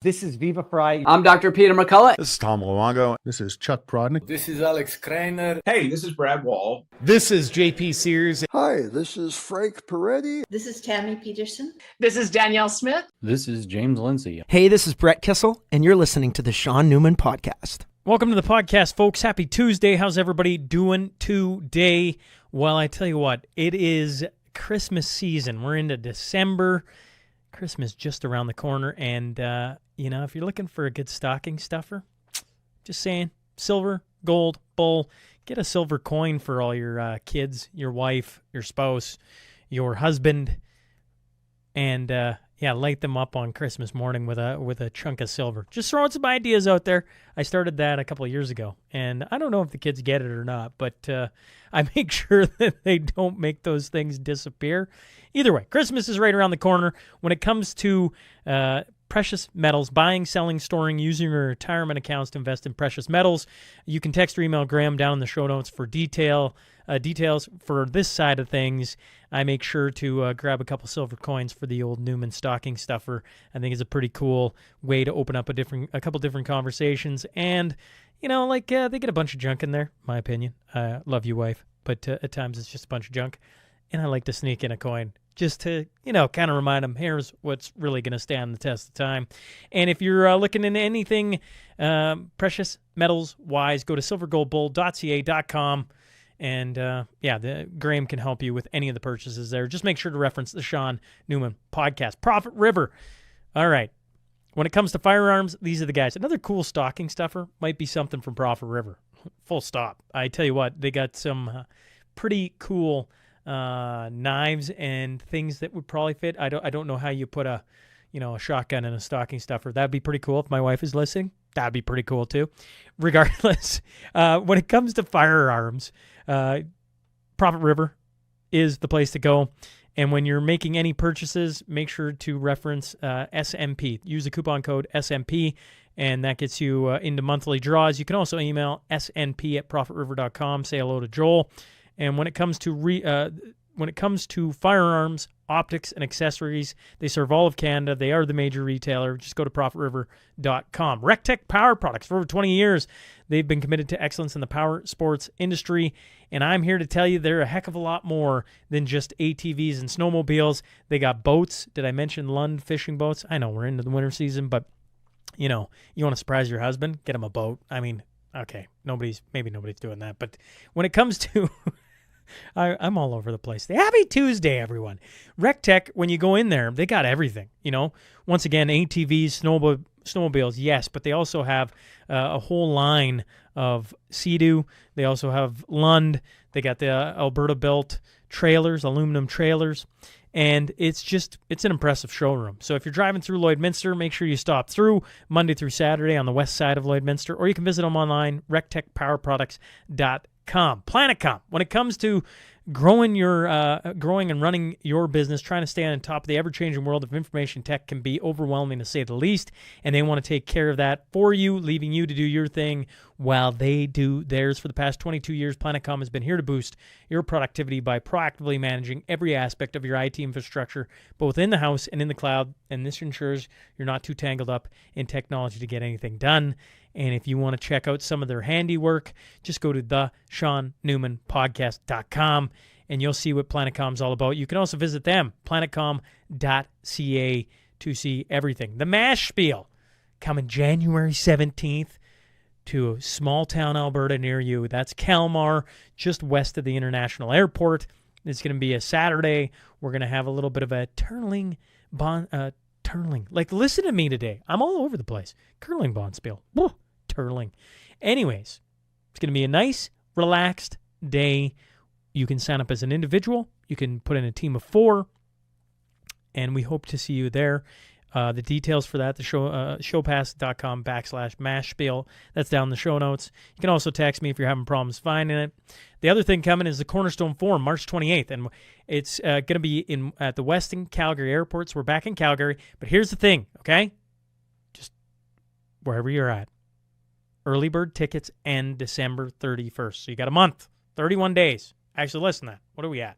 This is Viva Fry. I'm Dr. Peter McCullough. This is Tom Luongo. This is Chuck Prodnick. This is Alex Krainer. Hey, this is Brad Wall. This is JP Sears. Hi, this is Frank Peretti. This is Tammy Peterson. This is Danielle Smith. This is James Lindsay. Hey, this is Brett Kissel, and you're listening to the Shaun Newman Podcast. Welcome to the podcast, folks. Happy Tuesday. How's everybody doing today? Well, I tell you what, it is Christmas season. We're into December. Christmas just around the corner, and if you're looking for a good stocking stuffer, just saying, silver, gold, bull, get a silver coin for all your kids, your wife, your spouse, your husband, and light them up on Christmas morning with a chunk of silver. Just throwing some ideas out there. I started that a couple of years ago, and I don't know if the kids get it or not, but I make sure that they don't make those things disappear. Either way, Christmas is right around the corner. When it comes to precious metals, buying, selling, storing, using your retirement accounts to invest in precious metals, you can text or email Graham down in the show notes for details for this side of things. I make sure to grab a couple silver coins for the old Newman stocking stuffer. I think it's a pretty cool way to open up a couple different conversations. And, they get a bunch of junk in there, my opinion. Love you, wife. But at times it's just a bunch of junk. And I like to sneak in a coin just to, kind of remind them, here's what's really going to stand the test of time. And if you're looking into anything precious metals-wise, go to silvergoldbull.ca.com. And, Graham can help you with any of the purchases there. Just make sure to reference the Shaun Newman Podcast. Profit River. All right. When it comes to firearms, these are the guys. Another cool stocking stuffer might be something from Profit River. Full stop. I tell you what, they got some pretty cool knives and things that would probably fit. I don't know how you put a shotgun in a stocking stuffer. That'd be pretty cool if my wife is listening. That'd be pretty cool too. Regardless, when it comes to firearms, Profit River is the place to go. And when you're making any purchases, make sure to reference SMP. Use the coupon code SMP, and that gets you into monthly draws. You can also email snp@profitriver.com. Say hello to Joel. And when it comes to firearms, optics, and accessories, they serve all of Canada. They are the major retailer. Just go to profitriver.com. RecTech Power Products. For over 20 years, they've been committed to excellence in the power sports industry. And I'm here to tell you they're a heck of a lot more than just ATVs and snowmobiles. They got boats. Did I mention Lund fishing boats? I know we're into the winter season, but, you want to surprise your husband? Get him a boat. I mean, okay, nobody's doing that. But when it comes to... I'm all over the place. Happy Tuesday, everyone. RecTech, when you go in there, they got everything. Once again, ATVs, snowmobiles, yes, but they also have a whole line of Sea-Doo. They also have Lund. They got the Alberta-built trailers, aluminum trailers, and it's an impressive showroom. So if you're driving through Lloydminster, make sure you stop through Monday through Saturday on the west side of Lloydminster, or you can visit them online, rectechpowerproducts.com. Planetcom. When it comes to growing and running your business, trying to stay on top of the ever-changing world of information tech can be overwhelming, to say the least, and they want to take care of that for you, leaving you to do your thing while they do theirs. For the past 22 years, Planetcom has been here to boost your productivity by proactively managing every aspect of your IT infrastructure, both in the house and in the cloud, and this ensures you're not too tangled up in technology to get anything done. And if you want to check out some of their handiwork, just go to theshaunnewmanpodcast.com and you'll see what Planetcom's all about. You can also visit them, planetcom.ca, to see everything. The Mashspiel, coming January 17th to a small town, Alberta, near you. That's Kalmar, just west of the International Airport. It's going to be a Saturday. We're going to have a little bit of a turling. Like, listen to me today. I'm all over the place. Curling Bonspiel. Woo, turling. Anyways, it's going to be a nice, relaxed day. You can sign up as an individual. You can put in a team of 4. And we hope to see you there. The details for that, the showpass.com/Mashspiel. That's down in the show notes. You can also text me if you're having problems finding it. The other thing coming is the Cornerstone Forum, March 28th. And it's going to be at the Weston Calgary airports. We're back in Calgary. But here's the thing, okay? Just wherever you're at. Early bird tickets end December 31st. So you got a month, 31 days. Actually, less than that. What are we at?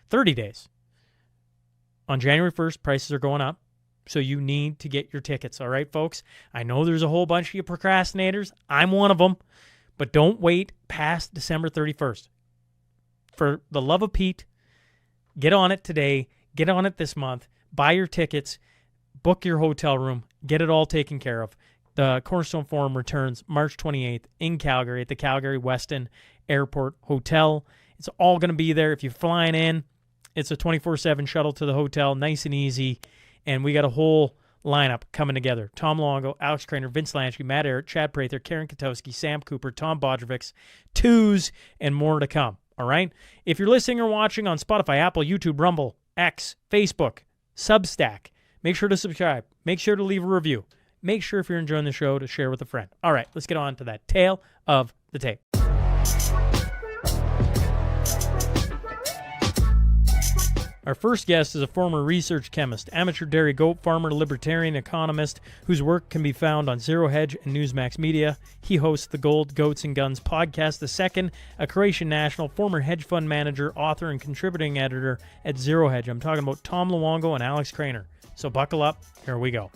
30 days. On January 1st, prices are going up. So you need to get your tickets, all right, folks? I know there's a whole bunch of you procrastinators. I'm one of them. But don't wait past December 31st. For the love of Pete, get on it today. Get on it this month. Buy your tickets. Book your hotel room. Get it all taken care of. The Cornerstone Forum returns March 28th in Calgary at the Calgary Weston Airport Hotel. It's all going to be there. If you're flying in, it's a 24/7 shuttle to the hotel, nice and easy. And we got a whole lineup coming together. Tom Luongo, Alex Krainer, Vince Lansky, Matt Ehret, Chad Prather, Karen Katowski, Sam Cooper, Tom Bodrovics, Twos, and more to come. All right? If you're listening or watching on Spotify, Apple, YouTube, Rumble, X, Facebook, Substack, make sure to subscribe. Make sure to leave a review. Make sure if you're enjoying the show to share with a friend. All right, let's get on to that tale of the tape. Our first guest is a former research chemist, amateur dairy goat farmer, libertarian economist, whose work can be found on Zero Hedge and Newsmax Media. He hosts the Gold, Goats, and Guns podcast. The second, a Croatian national, former hedge fund manager, author, and contributing editor at Zero Hedge. I'm talking about Tom Luongo and Alex Krainer. So buckle up. Here we go.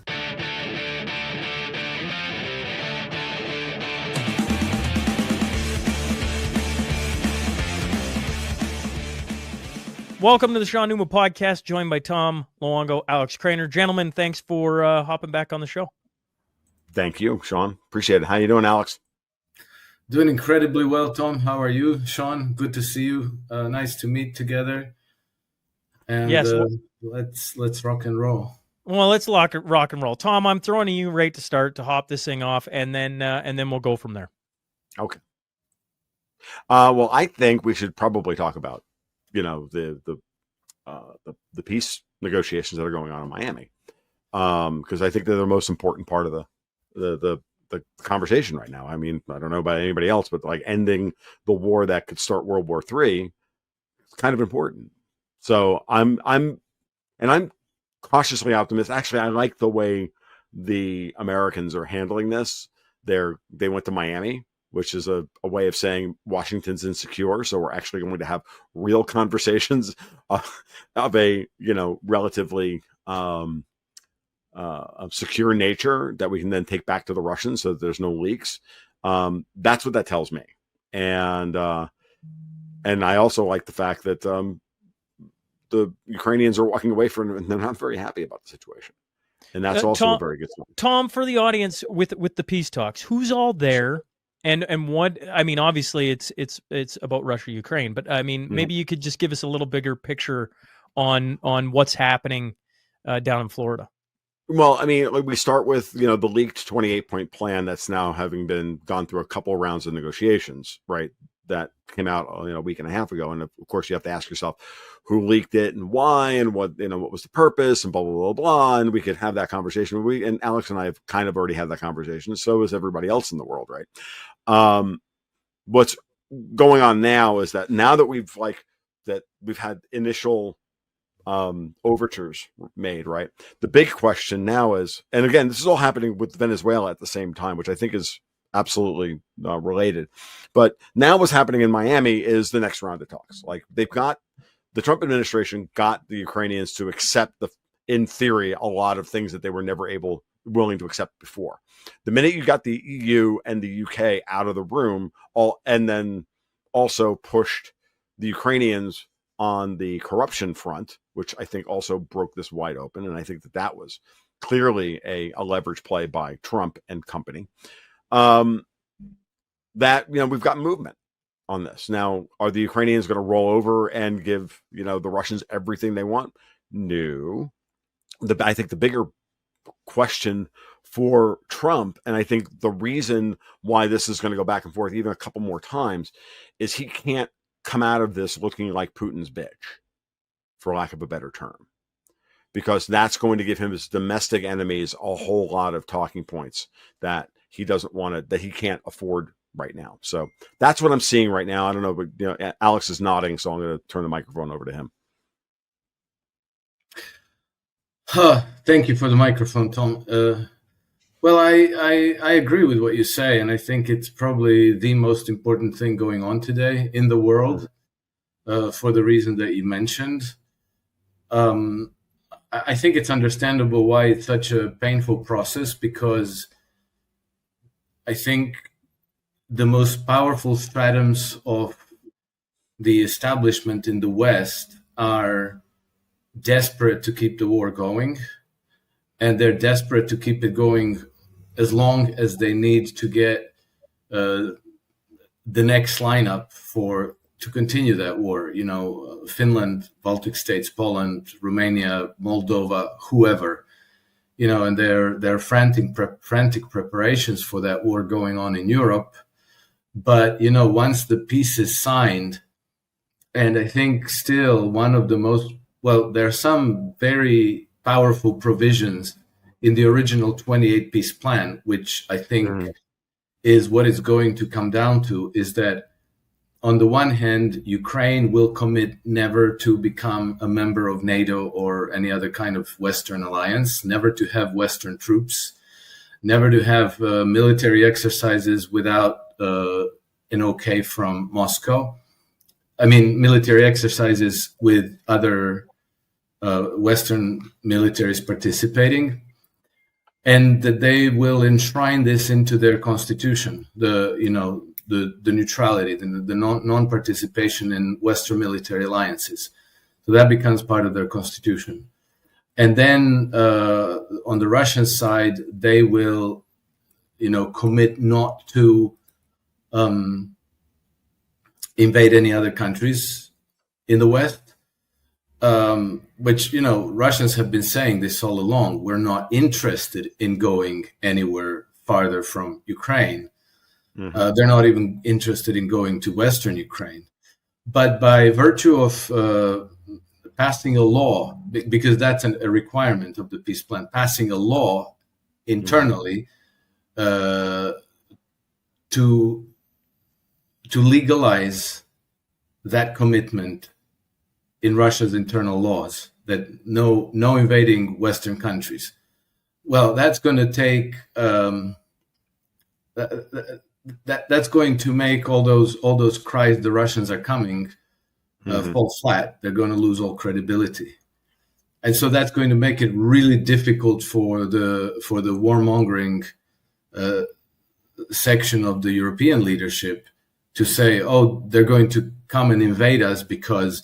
Welcome to the Shaun Newman podcast, joined by Tom Luongo, Alex Krainer. Gentlemen, thanks for hopping back on the show. Thank you, Shaun. Appreciate it. How you doing, Alex? Doing incredibly well, Tom. How are you, Shaun? Good to see you. Nice to meet together. And yes, let's rock and roll. Well, let's rock and roll. Tom, I'm throwing to you right to start to hop this thing off, and then we'll go from there. Okay. Well, I think we should probably talk about the peace negotiations that are going on in Miami, because I think they're the most important part of the conversation right now. I mean, I don't know about anybody else, but like ending the war that could start World War III is kind of important. So I'm cautiously optimistic. Actually, I like the way the Americans are handling this. They went to Miami, which is a way of saying Washington's insecure. So we're actually going to have real conversations of a, relatively secure nature that we can then take back to the Russians so that there's no leaks. That's what that tells me. And I also like the fact that the Ukrainians are walking away from it and they're not very happy about the situation. And that's also Tom, a very good sign. Tom, for the audience with the peace talks, who's all there? And what, I mean, obviously it's about Russia, Ukraine, but I mean, maybe you could just give us a little bigger picture on what's happening down in Florida. Well, I mean, we start with, the leaked 28-point plan that's now having been gone through a couple of rounds of negotiations, right? That came out, a week and a half ago. And of course you have to ask yourself who leaked it and why, and what was the purpose, and blah, blah, blah, blah. And we could have that conversation. And Alex and I have kind of already had that conversation. So is everybody else in the world, right? What's going on now is that now that we've had initial overtures made, right? The big question now is, and again, this is all happening with Venezuela at the same time, which I think is absolutely related. But now what's happening in Miami is the next round of talks. Like the Trump administration got the Ukrainians to accept in theory, a lot of things that they were never willing to accept before. The minute you got the EU and the UK out of the room, and then also pushed the Ukrainians on the corruption front, which I think also broke this wide open. And I think that was clearly a leverage play by Trump and company. That, we've got movement on this. Now, are the Ukrainians going to roll over and give, the Russians everything they want? No. I think the bigger question for Trump, and I think the reason why this is going to go back and forth even a couple more times, is he can't come out of this looking like Putin's bitch, for lack of a better term, because that's going to give him his domestic enemies a whole lot of talking points that he doesn't want to, that he can't afford right now. So that's what I'm seeing right now. I don't know, but Alex is nodding, so I'm going to turn the microphone over to him. Thank you for the microphone, Tom. Well, I agree with what you say, and I think it's probably the most important thing going on today in the world, for the reason that you mentioned. I think it's understandable why it's such a painful process, because I think the most powerful stratums of the establishment in the West are desperate to keep the war going, and they're desperate to keep it going as long as they need to get the next lineup to continue that war. Finland, Baltic states, Poland, Romania, Moldova, whoever, and their frantic preparations for that war going on in Europe. But once the peace is signed, and I think still one of the most, there are some very powerful provisions in the original 28 peace plan, which I think is what it's going to come down to, is that on the one hand, Ukraine will commit never to become a member of NATO or any other kind of Western alliance, never to have Western troops, never to have military exercises without an okay from Moscow. I mean, military exercises with other Western militaries participating, and that they will enshrine this into their constitution, the neutrality, the non-participation in Western military alliances. So that becomes part of their constitution. And then on the Russian side, they will, commit not to invade any other countries in the West, which, Russians have been saying this all along. We're not interested in going anywhere farther from Ukraine. They're not even interested in going to Western Ukraine. But by virtue of passing a law, because that's a requirement of the peace plan, passing a law internally to legalize that commitment in Russia's internal laws, that no invading Western countries. Well, that's going to take that's going to make all those cries the Russians are coming fall flat. They're going to lose all credibility, and so that's going to make it really difficult for the warmongering section of the European leadership to say, "Oh, they're going to come and invade us because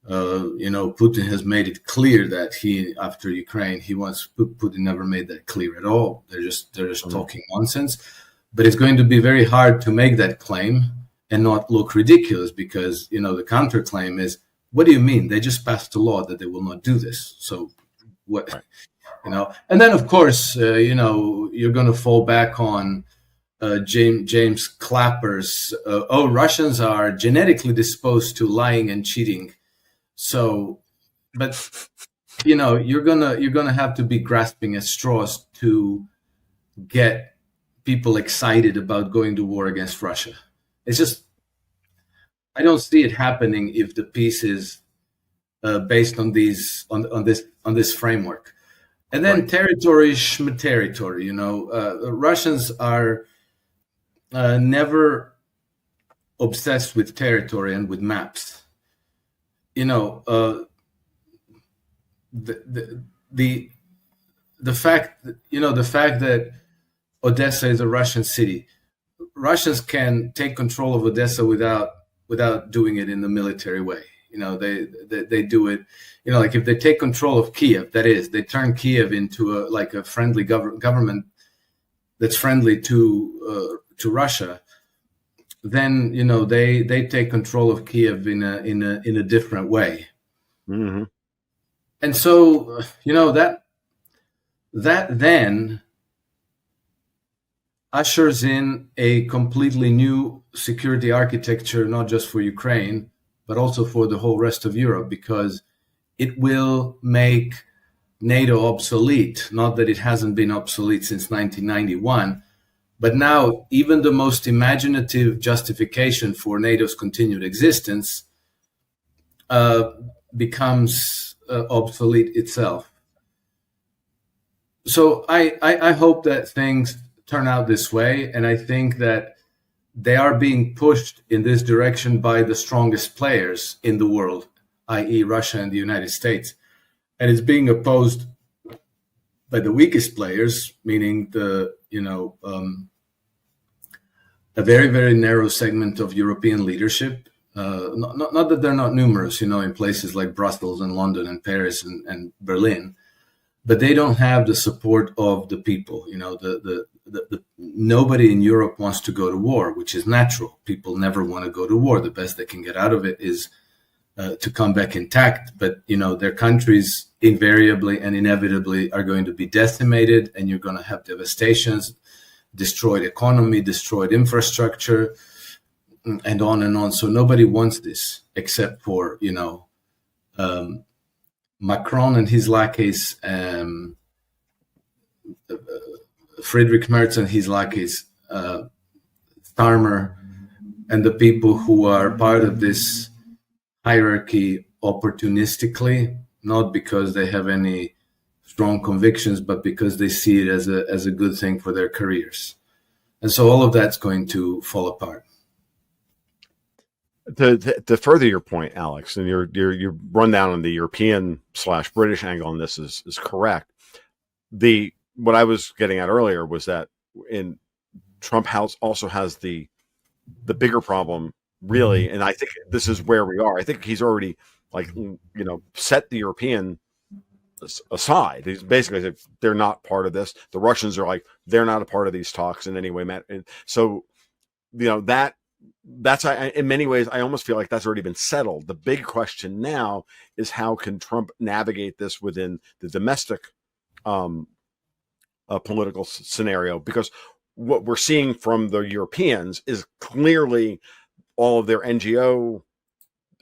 Putin has made it clear that after Ukraine he wants." Putin never made that clear at all. They're just talking nonsense. But it's going to be very hard to make that claim and not look ridiculous, because, the counterclaim is, what do you mean? They just passed a law that they will not do this. So what, and then of course, you're going to fall back on James Clapper's, Russians are genetically disposed to lying and cheating. So, but, you're going to have to be grasping at straws to get people excited about going to war against Russia. It's just, I don't see it happening if the peace is based on this framework. And then territory, schm-territory. Russians are never obsessed with territory and with maps. The fact that Odessa is a Russian city. Russians can take control of Odessa without doing it in the military way. They do it. Like if they take control of Kiev, that is, they turn Kiev into a friendly government that's friendly to Russia. Then they take control of Kiev in a different way. Mm-hmm. And so that then ushers in a completely new security architecture, not just for Ukraine, but also for the whole rest of Europe, because it will make NATO obsolete. Not that it hasn't been obsolete since 1991, but now even the most imaginative justification for NATO's continued existence becomes obsolete itself. So I hope that things turn out this way, and I think that they are being pushed in this direction by the strongest players in the world, i.e. Russia and the United States. and it's being opposed by the weakest players, meaning a very, very narrow segment of European leadership. Not that they're not numerous, in places like Brussels and London and Paris and Berlin, but they don't have the support of the people. Nobody in Europe wants to go to war, which is natural. People never want to go to war. The best they can get out of it is to come back intact. But, their countries invariably and inevitably are going to be decimated, and you're going to have devastations, destroyed economy, destroyed infrastructure, and on and on. So nobody wants this except for, Macron and his lackeys, Friedrich Merz and his lackeys, Starmer, and the people who are part of this hierarchy opportunistically, not because they have any strong convictions, but because they see it as a good thing for their careers. And so all of that's going to fall apart. To further your point, Alex, and your rundown on the European/British angle on this is correct. What I was getting at earlier was that in Trump House also has the bigger problem, really, and I think this is where we are. I think he's already set the European aside. He's basically said they're not part of this. The Russians are like, they're not a part of these talks in any way, Matt. And so, that's in many ways, I almost feel like that's already been settled. The big question now is how can Trump navigate this within the domestic political scenario? Because what we're seeing from the Europeans is clearly all of their NGO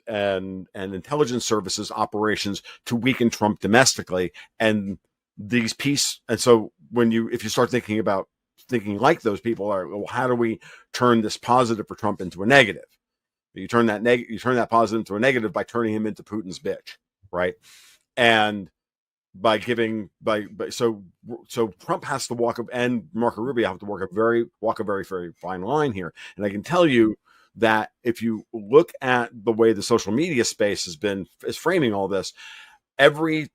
and intelligence services operations to weaken Trump domestically, and these peace. And so if you start thinking like those people are, well, how do we turn this positive for Trump into a negative? You turn that positive into a negative by turning him into Putin's bitch, right? And so Trump has to and Marco Rubio have to walk a very, very fine line here. And I can tell you that if you look at the way the social media space is framing all this, every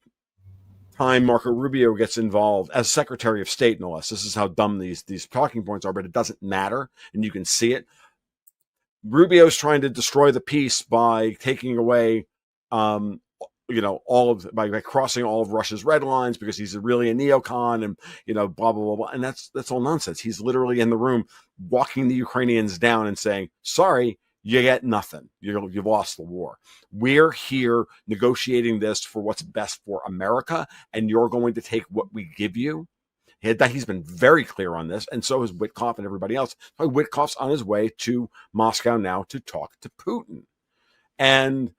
time Marco Rubio gets involved as Secretary of State, no less, this is how dumb these talking points are, but it doesn't matter, and you can see it. Rubio's trying to destroy the peace by taking away, by crossing all of Russia's red lines because he's really a neocon, and blah blah blah blah, and that's all nonsense. He's literally in the room walking the Ukrainians down and saying, "Sorry, you get nothing. You've lost the war. We're here negotiating this for what's best for America, and you're going to take what we give you." He's been very clear on this, and so is Witkoff and everybody else. Witkoff's on his way to Moscow now to talk to Putin. And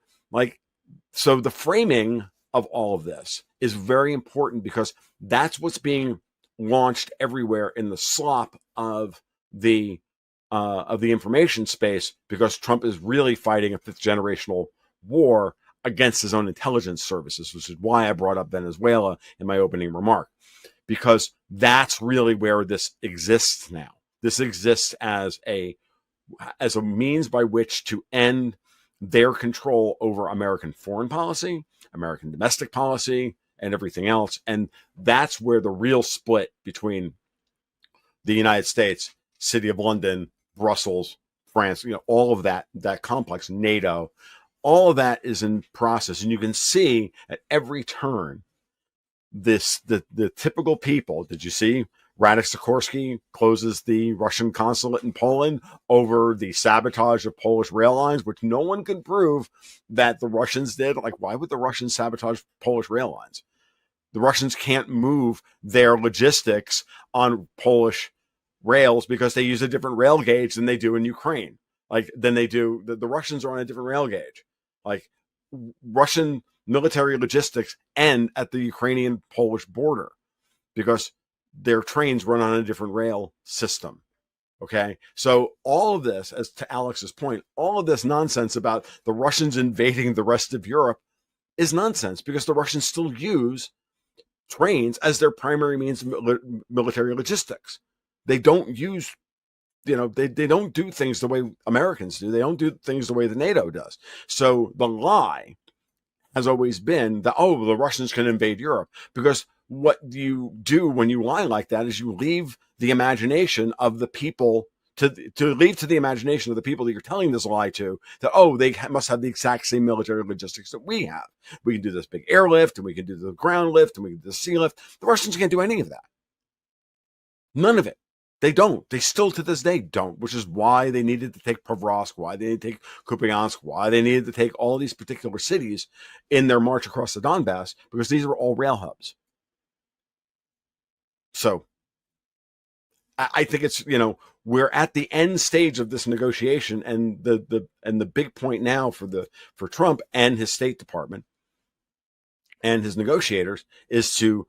so the framing of all of this is very important because that's what's being launched everywhere in the slop of the information space, because Trump is really fighting a fifth generational war against his own intelligence services, which is why I brought up Venezuela in my opening remark, because that's really where this exists now. This exists as a means by which to end their control over American foreign policy, American domestic policy, and everything else. And that's where the real split between the United States, City of London, Brussels, France, all of that complex, NATO, all of that is in process. And you can see at every turn the typical people. Did you see Radek Sikorski closes the Russian consulate in Poland over the sabotage of Polish rail lines, which no one can prove that the Russians did? Why would the Russians sabotage Polish rail lines? The Russians can't move their logistics on Polish rails because they use a different rail gauge than they do in Ukraine. The Russians are on a different rail gauge. Russian military logistics end at the Ukrainian-Polish border because their trains run on a different rail system. Okay. So all of this, as to Alex's point, all of this nonsense about the Russians invading the rest of Europe is nonsense, because the Russians still use trains as their primary means of military logistics. They don't use, they don't do things the way Americans do. They don't do things the way the NATO does. So the lie has always been that, oh, the Russians can invade Europe. Because what you do when you lie like that is you leave the imagination of the people to leave to the imagination of the people that you're telling this lie to that, oh, they must have the exact same military logistics that we have. We can do this big airlift, and we can do the ground lift, and we can do the sea lift. The Russians can't do any of that. None of it. They don't. They still to this day don't, which is why they needed to take Pavlovsk, why they needed to take Kupiansk, why they needed to take all these particular cities in their march across the Donbass, because these are all rail hubs. So I think it's, we're at the end stage of this negotiation, and the big point now for Trump and his State Department and his negotiators is to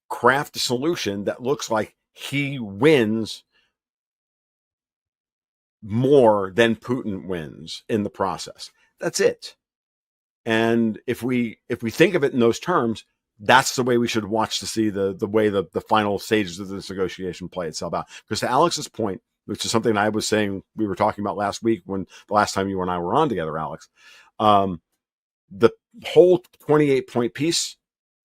craft a solution that looks like he wins more than Putin wins in the process. That's it. And if we think of it in those terms, that's the way we should watch to see the way the final stages of this negotiation play itself out. Because to Alex's point, which is something I was saying, we were talking about last week when the last time you and I were on together, Alex, the whole 28-point piece,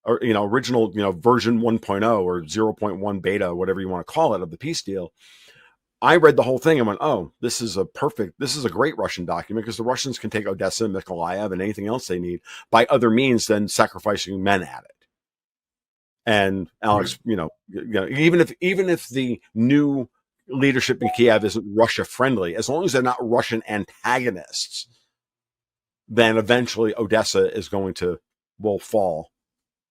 or, original, version 1.0 or 0.1 beta, whatever you want to call it, of the peace deal, I read the whole thing and went, oh, this is a great Russian document, because the Russians can take Odessa, Mykolaiv, and anything else they need by other means than sacrificing men at it. And Alex, even if the new leadership in Kiev isn't Russia friendly, as long as they're not Russian antagonists, then eventually Odessa will fall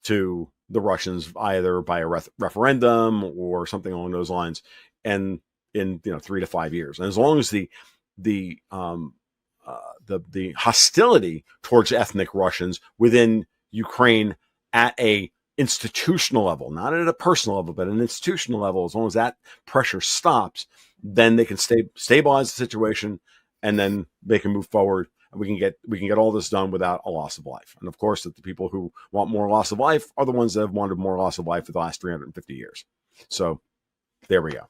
to the Russians, either by a referendum or something along those lines, and in 3 to 5 years. And as long as the hostility towards ethnic Russians within Ukraine at a institutional level, not at a personal level, but an institutional level, as long as that pressure stops, then they can stabilize the situation, and then they can move forward, and we can get all this done without a loss of life. And of course, that the people who want more loss of life are the ones that have wanted more loss of life for the last 350 years. So there we go.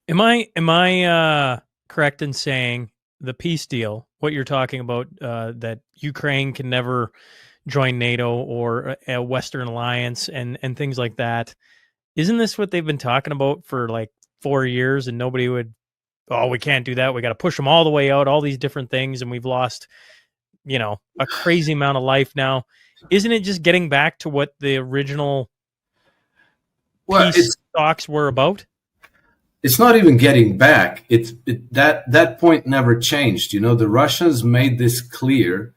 Am I correct in saying the peace deal, what you're talking about, that Ukraine can never join NATO or a Western alliance and things like that? Isn't this what they've been talking about for like 4 years, and nobody would, we can't do that. We got to push them all the way out, all these different things. And we've lost, a crazy amount of life now. Isn't it just getting back to what the original peace talks were about? It's not even getting back. That point never changed. The Russians made this clear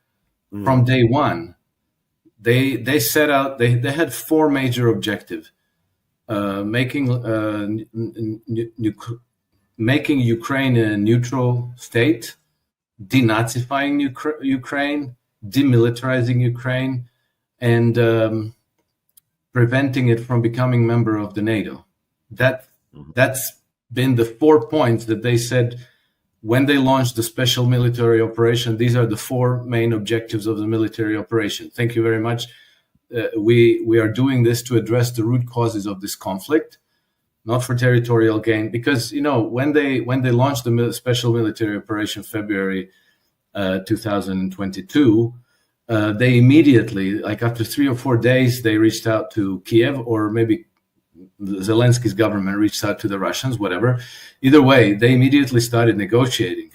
from day one. They set out. They had 4 major objectives: making Ukraine a neutral state, denazifying Ukraine, demilitarizing Ukraine, and preventing it from becoming member of the NATO. That's been the 4 points that they said when they launched the special military operation. These are the 4 main objectives of the military operation. Thank you very much. We are doing this to address the root causes of this conflict, not for territorial gain. Because when they launched the special military operation February 2022, they immediately, like after 3 or 4 days, they reached out to Kiev, or maybe Zelensky's government reached out to the Russians, whatever. Either way, they immediately started negotiating.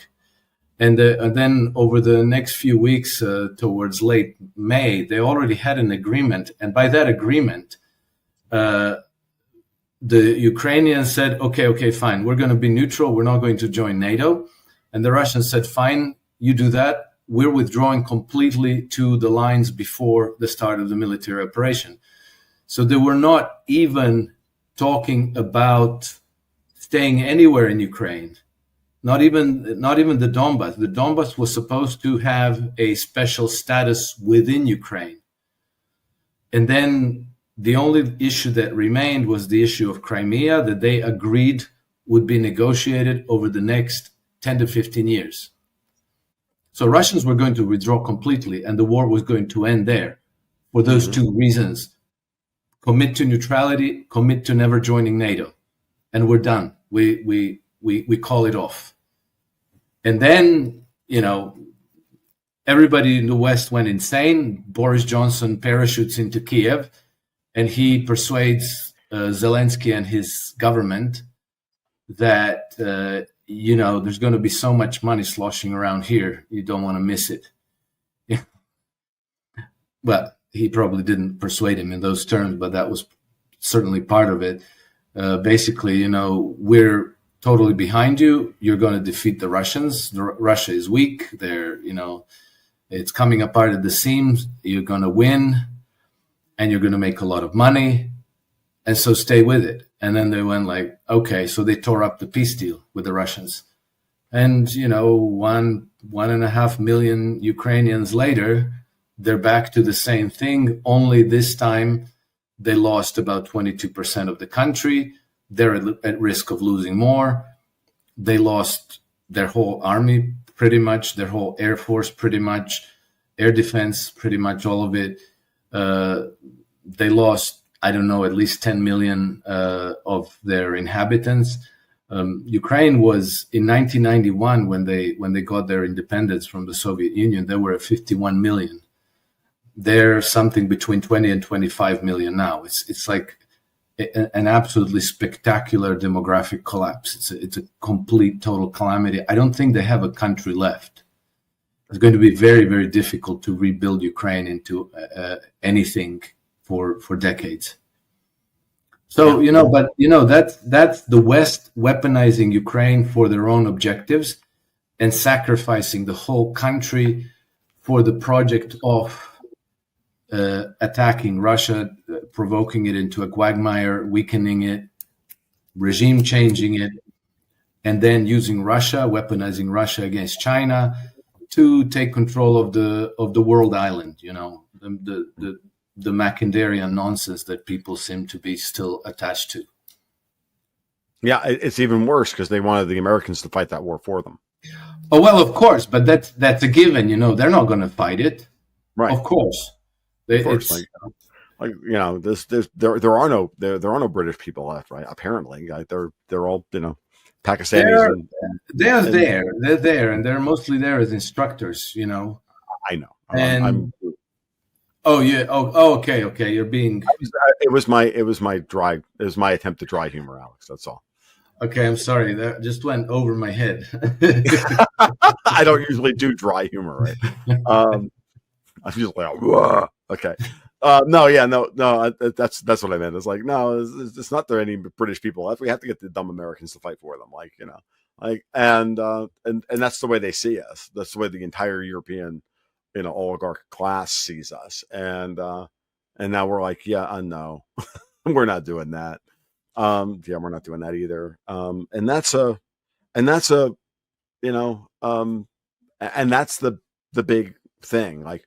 And then over the next few weeks, towards late May, they already had an agreement. And by that agreement, the Ukrainians said, okay, fine, we're going to be neutral. We're not going to join NATO. And the Russians said, fine, you do that. We're withdrawing completely to the lines before the start of the military operation. So they were not even talking about staying anywhere in Ukraine, not even the Donbass. The Donbass was supposed to have a special status within Ukraine. And then the only issue that remained was the issue of Crimea, that they agreed would be negotiated over the next 10 to 15 years. So Russians were going to withdraw completely, and the war was going to end there for those 2 reasons. Commit to neutrality, commit to never joining NATO, and we're done. We call it off. And then, everybody in the West went insane. Boris Johnson parachutes into Kiev, and he persuades Zelensky and his government that there's going to be so much money sloshing around here, you don't want to miss it. Well, he probably didn't persuade him in those terms, but that was certainly part of it. Basically, we're totally behind you. You're going to defeat the Russians. Russia is weak. It's coming apart at the seams. You're going to win, and you're going to make a lot of money. And so stay with it. And then they went like, okay, so they tore up the peace deal with the Russians. And, 1.5 million Ukrainians later, they're back to the same thing, only this time they lost about 22% of the country. They're at risk of losing more. They lost their whole army pretty much, their whole air force pretty much, air defense pretty much, all of it. They lost, I don't know, at least 10 million of their inhabitants. Ukraine was in 1991 when they got their independence from the Soviet Union. They were at 51 million. They're something between 20 and 25 million now. It's like an absolutely spectacular demographic collapse. It's a complete total calamity. I don't think they have a country left. It's going to be very, very difficult to rebuild Ukraine into anything for decades. So, that's the West weaponizing Ukraine for their own objectives and sacrificing the whole country for the project of attacking Russia, provoking it into a quagmire, weakening it, regime changing it, and then using Russia, weaponizing Russia against China to take control of the world island, the Macandarian nonsense that people seem to be still attached to. Yeah, it's even worse because they wanted the Americans to fight that war for them. Oh, well, of course, but that's a given. They're not going to fight it. Right. Of course. There are no British people left, right? Apparently, they're all Pakistanis. They're there, and they're mostly there as instructors. I know. Oh yeah. Oh, okay. You're being. It was my attempt to dry humor, Alex. That's all. Okay, I'm sorry. That just went over my head. I don't usually do dry humor, right? I'm usually like, whoa. Okay. No. That's what I meant. It's like, no, it's not there any British people left. We have to get the dumb Americans to fight for them. And that's the way they see us. That's the way the entire European, oligarch class sees us. And now we're like, no, we're not doing that. We're not doing that either. And that's the big thing. Like,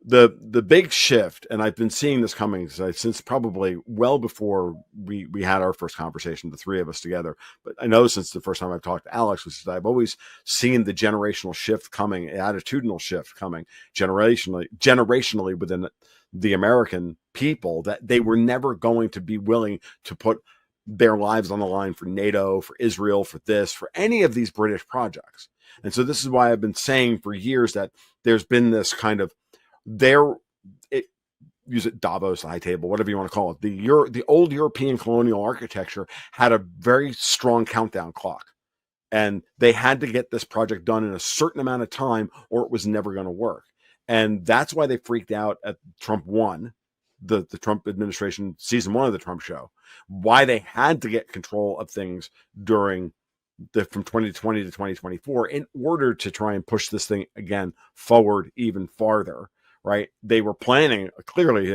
the big shift, and I've been seeing this coming since probably well before we had our first conversation, the three of us together. But I know since the first time I've talked to Alex, which is I've always seen the generational shift coming, attitudinal shift coming generationally within the American people, that they were never going to be willing to put their lives on the line for NATO, for Israel, for any of these British projects. And so this is why I've been saying for years that there's been this kind of use it Davos, high table, whatever you want to call it. The old European colonial architecture had a very strong countdown clock, and they had to get this project done in a certain amount of time, or it was never going to work. And that's why they freaked out at Trump 1, the Trump administration, season 1 of the Trump show, why they had to get control of things during from 2020 to 2024 in order to try and push this thing again forward even farther. Right? They were planning, clearly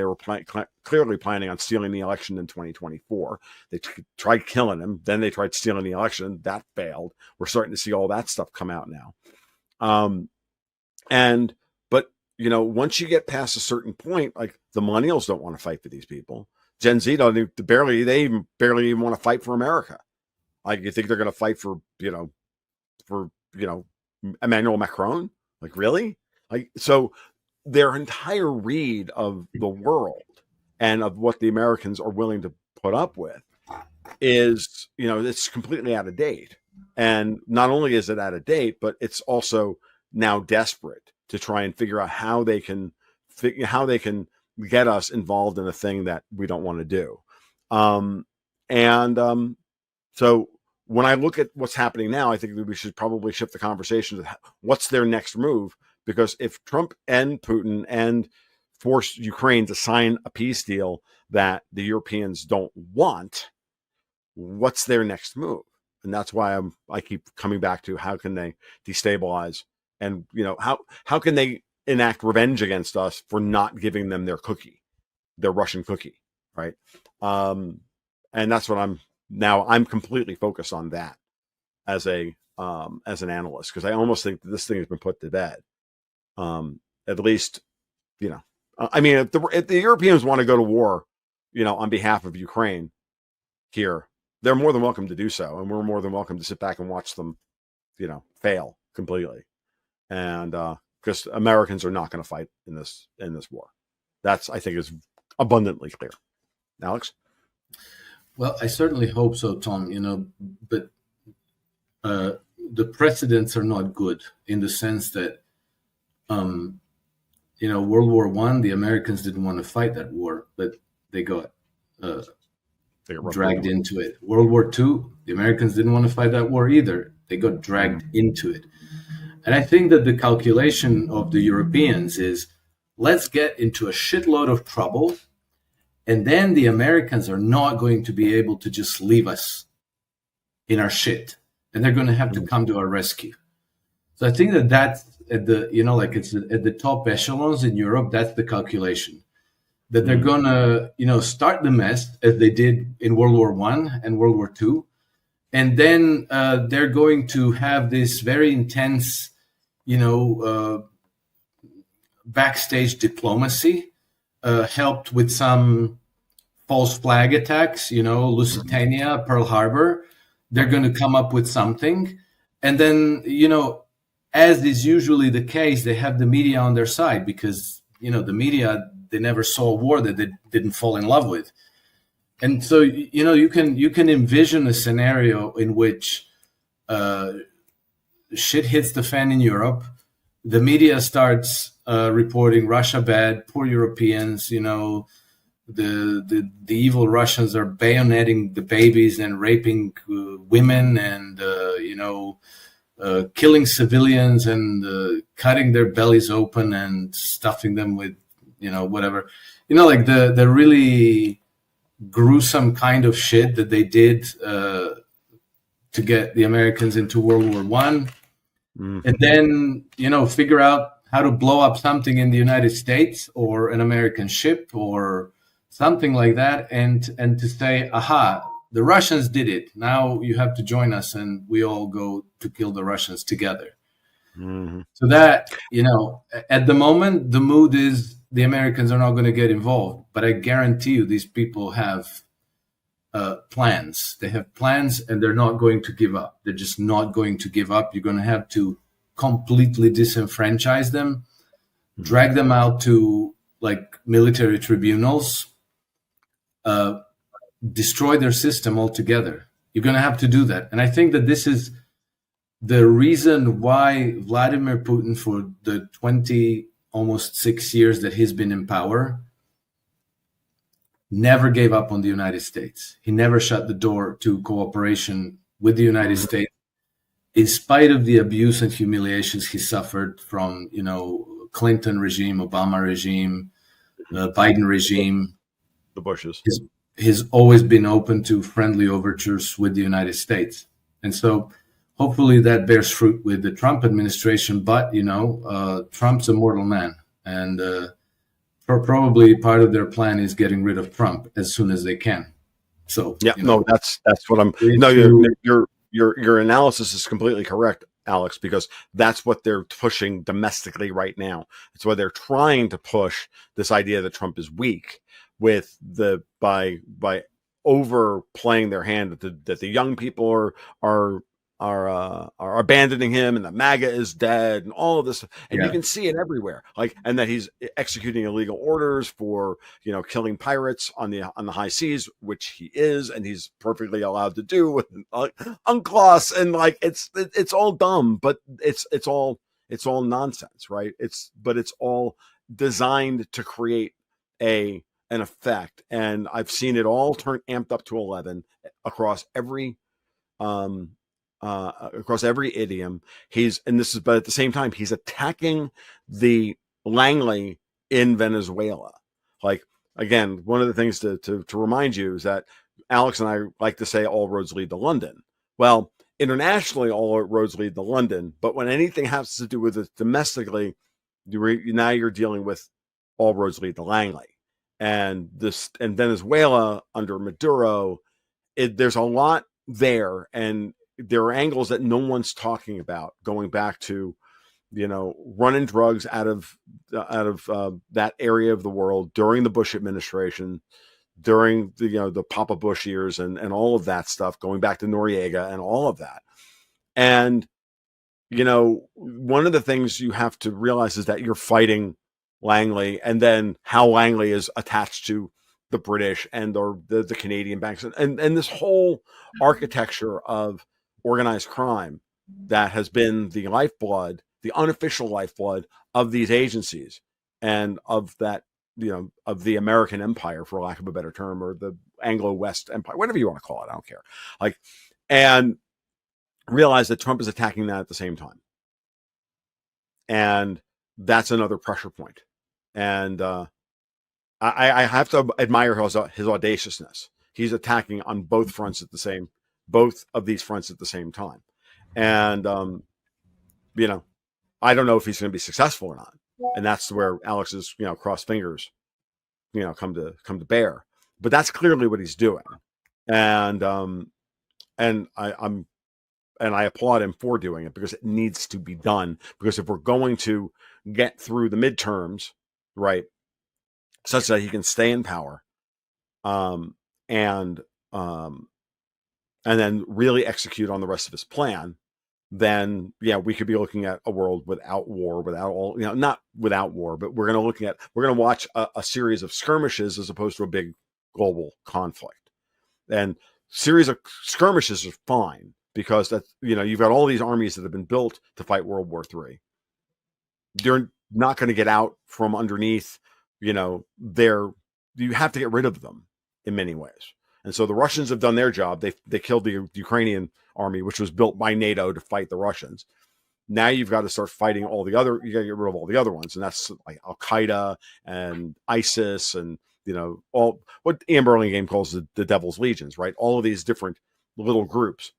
planning on stealing the election in 2024. They tried killing him. Then they tried stealing the election. That failed. We're starting to see all that stuff come out now. But once you get past a certain point, like the millennials don't want to fight for these people. Gen Z barely even want to fight for America. Like, you think they're going to fight for Emmanuel Macron? Like, really? Like, so their entire read of the world and of what the Americans are willing to put up with is, it's completely out of date. And not only is it out of date, but it's also now desperate. to try and figure out how they can get us involved in a thing that we don't want to do. So when I look at what's happening now, I think that we should probably shift the conversation to what's their next move, because if Trump and Putin and force Ukraine to sign a peace deal that the Europeans don't want, what's their next move? And that's why I keep coming back to how can they destabilize, and how can they enact revenge against us for not giving them their Russian cookie, right? And that's what I'm completely focused on that as an analyst, because I almost think that this thing has been put to bed. At least, I mean, if the Europeans want to go to war, on behalf of Ukraine here, they're more than welcome to do so. And we're more than welcome to sit back and watch them, fail completely. And, because Americans are not going to fight in this war. That's, I think, is abundantly clear. Alex? Well, I certainly hope so, Tom, but the precedents are not good in the sense that, World War I, the Americans didn't want to fight that war, but they got dragged into it. World War II, the Americans didn't want to fight that war either. They got dragged into it. And I think that the calculation of the Europeans is, let's get into a shitload of trouble, and then the Americans are not going to be able to just leave us in our shit, and they're going to have to come to our rescue. So I think that that's at the, it's at the top echelons in Europe. That's the calculation, that they're going to, start the mess as they did in World War I and World War II. And then they're going to have this very intense, backstage diplomacy, helped with some false flag attacks, Lusitania, Pearl Harbor. They're going to come up with something. And then, as is usually the case, they have the media on their side because, the media, they never saw a war that they didn't fall in love with. And so, you can envision a scenario in which shit hits the fan in Europe. The media starts reporting Russia bad, poor Europeans, the evil Russians are bayoneting the babies and raping women and, killing civilians and cutting their bellies open and stuffing them with, whatever. The really gruesome kind of shit that they did to get the Americans into World War I. And then, figure out how to blow up something in the United States or an American ship or something like that. And to say, aha, the Russians did it. Now you have to join us and we all go to kill the Russians together. So that, at the moment, the mood is the Americans are not going to get involved. But I guarantee you these people have plans. They have plans and they're not going to give up. They're just not going to give up. You're going to have to completely disenfranchise them, drag them out to military tribunals, destroy their system altogether. You're going to have to do that. And I think that this is the reason why Vladimir Putin, for the almost 6 years that he's been in power, never gave up on the United States. He never shut the door to cooperation with the United States, in spite of the abuse and humiliations he suffered from, Clinton regime, Obama regime, Biden regime. The Bushes. He's always been open to friendly overtures with the United States. And so hopefully that bears fruit with the Trump administration. But, Trump's a mortal man. And probably part of their plan is getting rid of Trump as soon as they can. So yeah, that's what I'm. No, your analysis is completely correct, Alex, because that's what they're pushing domestically right now. It's why they're trying to push this idea that Trump is weak by overplaying their hand that the young people are abandoning him and the MAGA is dead and all of this. And you can see it everywhere. And that he's executing illegal orders for, killing pirates on the high seas, which he is, and he's perfectly allowed to do with UNCLOS. And it's all dumb, but it's all It's all nonsense, right? But it's all designed to create an effect. And I've seen it all turn amped up to 11 across every idiom. But at the same time, he's attacking the Langley in Venezuela. Like, again, one of the things to remind you is that Alex and I like to say all roads lead to London. Well, internationally, all roads lead to London, but when anything has to do with it domestically, now you're dealing with all roads lead to Langley. And Venezuela under Maduro, there's a lot there, and there are angles that no one's talking about, going back to, running drugs out of that area of the world during the Bush administration, during the Papa Bush years, and all of that stuff, going back to Noriega and all of that. And one of the things you have to realize is that you're fighting Langley, and then how Langley is attached to the British and the Canadian banks, and this whole architecture of organized crime that has been the lifeblood, the unofficial lifeblood of these agencies, and of that, of the American empire, for lack of a better term, or the Anglo-West empire, whatever you want to call it. I don't care. And realize that Trump is attacking that at the same time. And that's another pressure point. And I have to admire his audaciousness. He's attacking on both of these fronts at the same time. And, I don't know if he's going to be successful or not. And that's where Alex's, cross fingers, come to bear. But that's clearly what he's doing. And I applaud him for doing it, because it needs to be done. Because if we're going to get through the midterms, right, such that he can stay in power, and then really execute on the rest of his plan, then we could be looking at a world without war, not without war, but we're going to watch a series of skirmishes as opposed to a big global conflict. And series of skirmishes are fine, because that, you've got all these armies that have been built to fight World War III. They're not going to get out from underneath, you have to get rid of them in many ways. And so the Russians have done their job. They killed the Ukrainian army, which was built by NATO to fight the Russians. Now you've got to start fighting you got to get rid of all the other ones. And that's like Al-Qaeda and ISIS and, all what Ian Burlingame calls the Devil's Legions, right? All of these different little groups.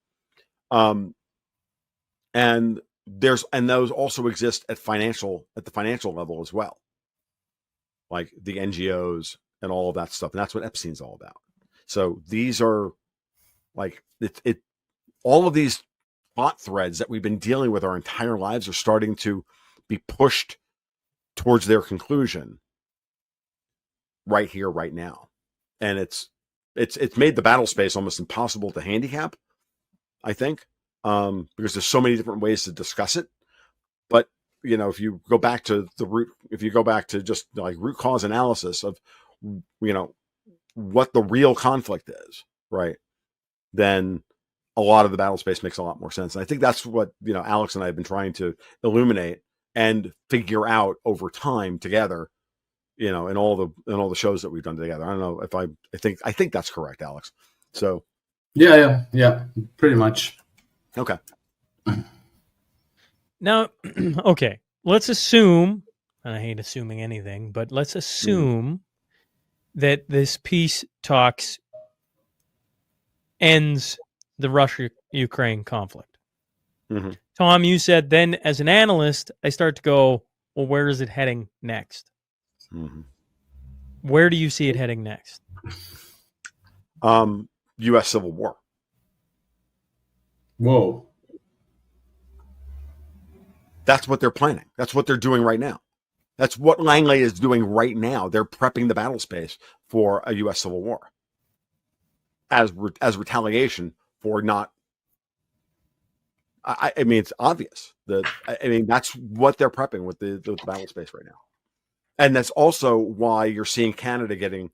And those also exist at the financial level as well, like the NGOs and all of that stuff. And that's what Epstein's all about. So these are like all of these plot threads that we've been dealing with our entire lives are starting to be pushed towards their conclusion right here, right now. And it's made the battle space almost impossible to handicap, I think, because there's so many different ways to discuss it. But, if you go back to just like root cause analysis of, what the real conflict is, right, then a lot of the battle space makes a lot more sense. And I think that's what, Alex and I have been trying to illuminate and figure out over time together, in all the shows that we've done together. I don't know if I think that's correct, Alex. So yeah, pretty much. Okay. Now, okay, let's assume, and I hate assuming anything, but let's assume that this peace talks ends the Russia-Ukraine conflict. Mm-hmm. Tom, you said then as an analyst, I start to go, well, where is it heading next? Mm-hmm. Where do you see it heading next? U.S. Civil War. Whoa. That's what they're planning. That's what they're doing right now. That's what Langley is doing right now. They're prepping the battle space for a U.S. Civil War as retaliation for not. I mean, it's obvious that that's what they're prepping with the battle space right now, and that's also why you're seeing Canada getting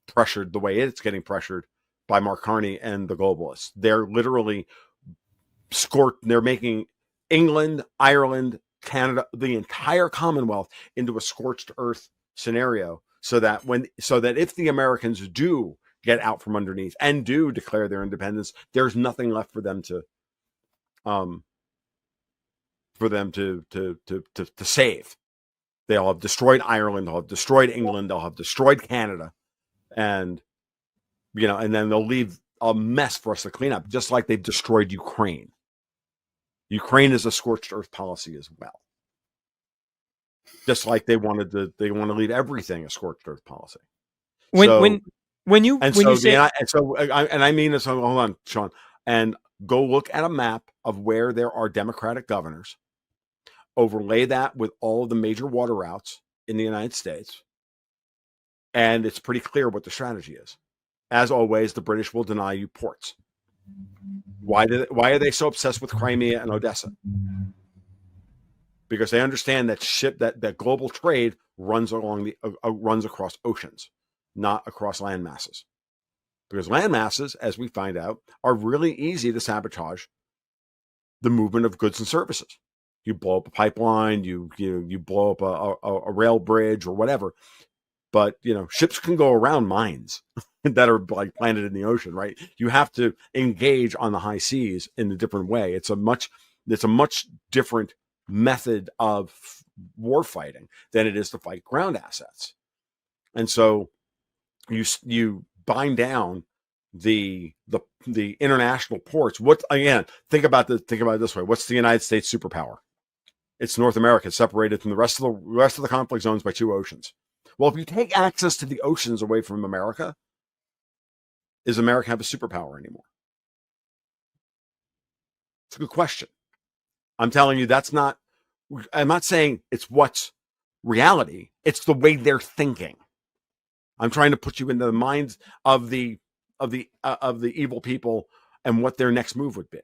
pressured the way it's getting pressured by Mark Carney and the globalists. They're literally they're making England, Ireland, Canada, the entire Commonwealth, into a scorched earth scenario, so that if the Americans do get out from underneath and do declare their independence, there's nothing left for them to save. They'll have destroyed Ireland, they'll have destroyed England, they'll have destroyed Canada, and and then they'll leave a mess for us to clean up, just like they've destroyed Ukraine. Ukraine is a scorched earth policy as well. Just like they want to leave everything a scorched earth policy. I mean this. Hold on, Shaun, and go look at a map of where there are Democratic governors. Overlay that with all of the major water routes in the United States, and it's pretty clear what the strategy is. As always, the British will deny you ports. Why are they so obsessed with Crimea and Odessa? Because they understand that global trade runs across oceans, not across land masses. Because land masses, as we find out, are really easy to sabotage the movement of goods and services. You blow up a pipeline, you blow up a rail bridge or whatever, but ships can go around mines that are like planted in the ocean, right? You have to engage on the high seas in a different way. It's a much different method of war fighting than it is to fight ground assets. And so you bind down the international ports. Think about it this way. What's the United States superpower? It's North America, separated from the rest of the conflict zones by 2 oceans. Well, if you take access to the oceans away from America, does America have a superpower anymore? It's a good question. I'm telling you, I'm not saying it's what's reality. It's the way they're thinking. I'm trying to put you into the minds of the evil people and what their next move would be.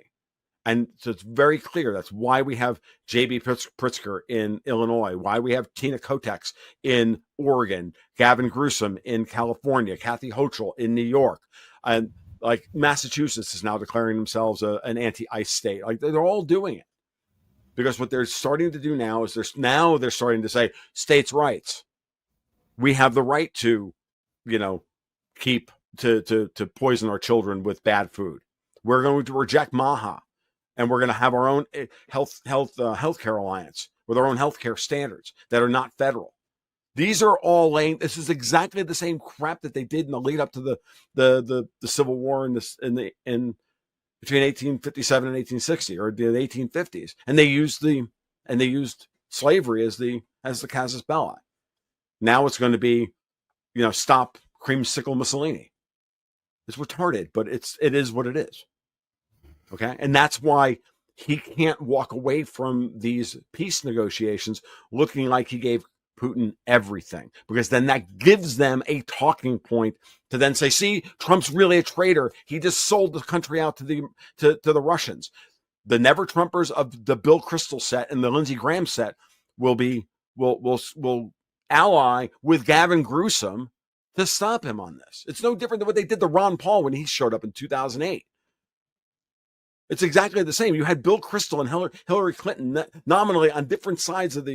And so it's very clear. That's why we have J.B. Pritzker in Illinois, why we have Tina Kotex in Oregon, Gavin Newsom in California, Kathy Hochul in New York. And like Massachusetts is now declaring themselves an anti-ICE state. Like they're all doing it. Because what they're starting to do now is they're starting to say states' rights. We have the right to, keep to poison our children with bad food. We're going to reject MAHA. And we're going to have our own healthcare alliance with our own healthcare standards that are not federal. These are all this is exactly the same crap that they did in the lead up to the Civil War in between 1857 and 1860 or the 1850s, and they used slavery as the casus belli. Now it's going to be, stop creamsicle Mussolini. It's retarded, but it is what it is. Okay. And that's why he can't walk away from these peace negotiations looking like he gave Putin everything, because then that gives them a talking point to then say, see, Trump's really a traitor. He just sold the country out to the Russians. The Never Trumpers of the Bill Kristol set and the Lindsey Graham set will ally with Gavin Newsom to stop him on this. It's no different than what they did to Ron Paul when he showed up in 2008. It's exactly the same. You had Bill Kristol and Hillary Clinton nominally on different sides of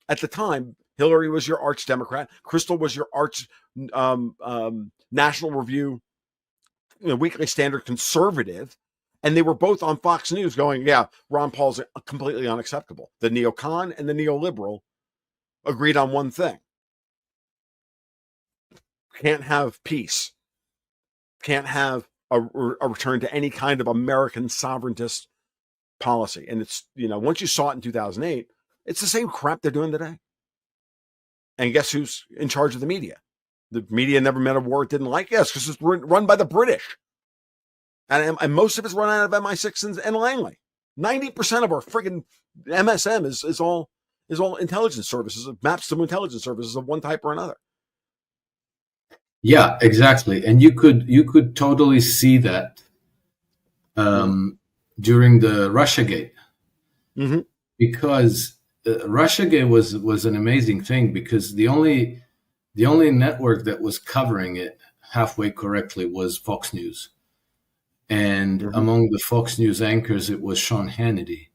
at the time. Hillary was your arch Democrat. Kristol was your arch National Review, Weekly Standard conservative. And they were both on Fox News going, yeah, Ron Paul's completely unacceptable. The neocon and the neoliberal agreed on one thing. Can't have peace. Can't have a return to any kind of American sovereigntist policy. And it's, once you saw it in 2008, it's the same crap they're doing today. And guess who's in charge of the media? The media never met a war it didn't like. Yes, because it's run by the British. And most of it's run out of MI6 and Langley. 90% of our friggin' MSM is all intelligence services, maps to intelligence services of one type or another. Yeah, exactly. And you could totally see that during the Russiagate, because Russiagate was an amazing thing, because the only network that was covering it halfway correctly was Fox News, and among the Fox News anchors, it was Sean Hannity,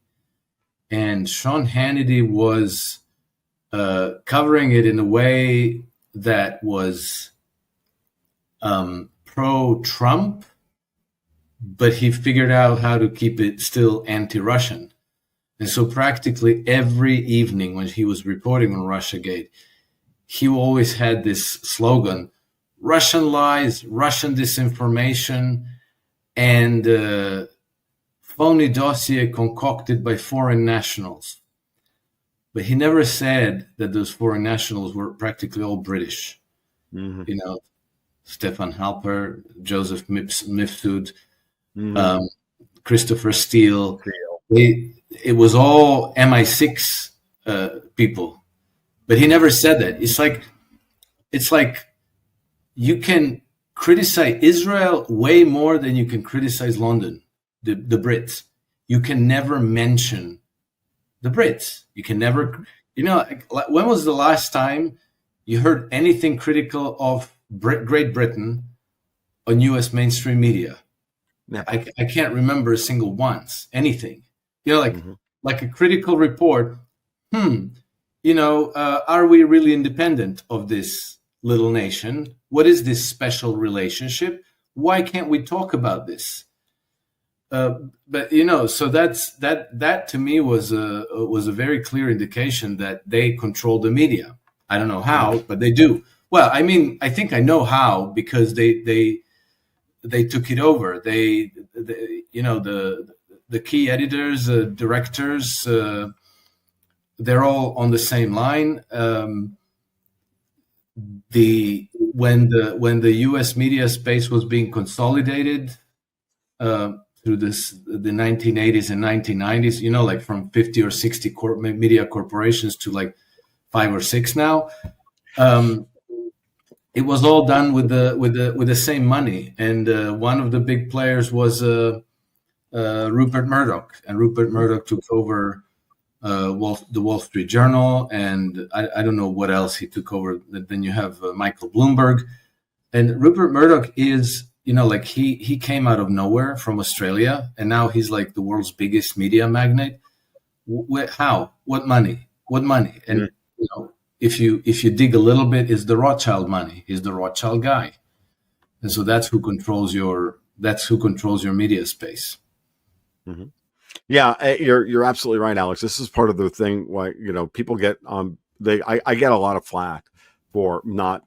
and Sean Hannity was covering it in a way that was pro-Trump, but he figured out how to keep it still anti-Russian. And so practically every evening when he was reporting on Russiagate, he always had this slogan, Russian lies, Russian disinformation, and phony dossier concocted by foreign nationals. But he never said that those foreign nationals were practically all British. Mm-hmm. You know, Stefan Halper, Joseph Mifsud, Christopher Steele. It was all MI6 people. But he never said that. It's like you can criticize Israel way more than you can criticize London, the Brits. You can never mention the Brits. You can never, when was the last time you heard anything critical of Great Britain on US mainstream media? Yeah. I can't remember a single once, anything. Like a critical report, are we really independent of this little nation? What is this special relationship? Why can't we talk about this? So that to me was a very clear indication that they control the media. I don't know how, but they do. Well, I mean, I think I know how, because they took it over. The key editors, directors, they're all on the same line. When the U.S. media space was being consolidated through the 1980s and 1990s, like from 50 or 60 media corporations to like 5 or 6 now, it was all done with the same money. And one of the big players was Rupert Murdoch, and Rupert Murdoch took over the Wall Street Journal, and I don't know what else he took over. Then you have Michael Bloomberg, and Rupert Murdoch is, he came out of nowhere from Australia, and now he's like the world's biggest media magnate. How? What money? And if you dig a little bit, is the Rothschild money? Is the Rothschild guy? And so that's who controls your media space. Mm-hmm. Yeah, you're absolutely right, Alex. This is part of the thing why people get I get a lot of flack for not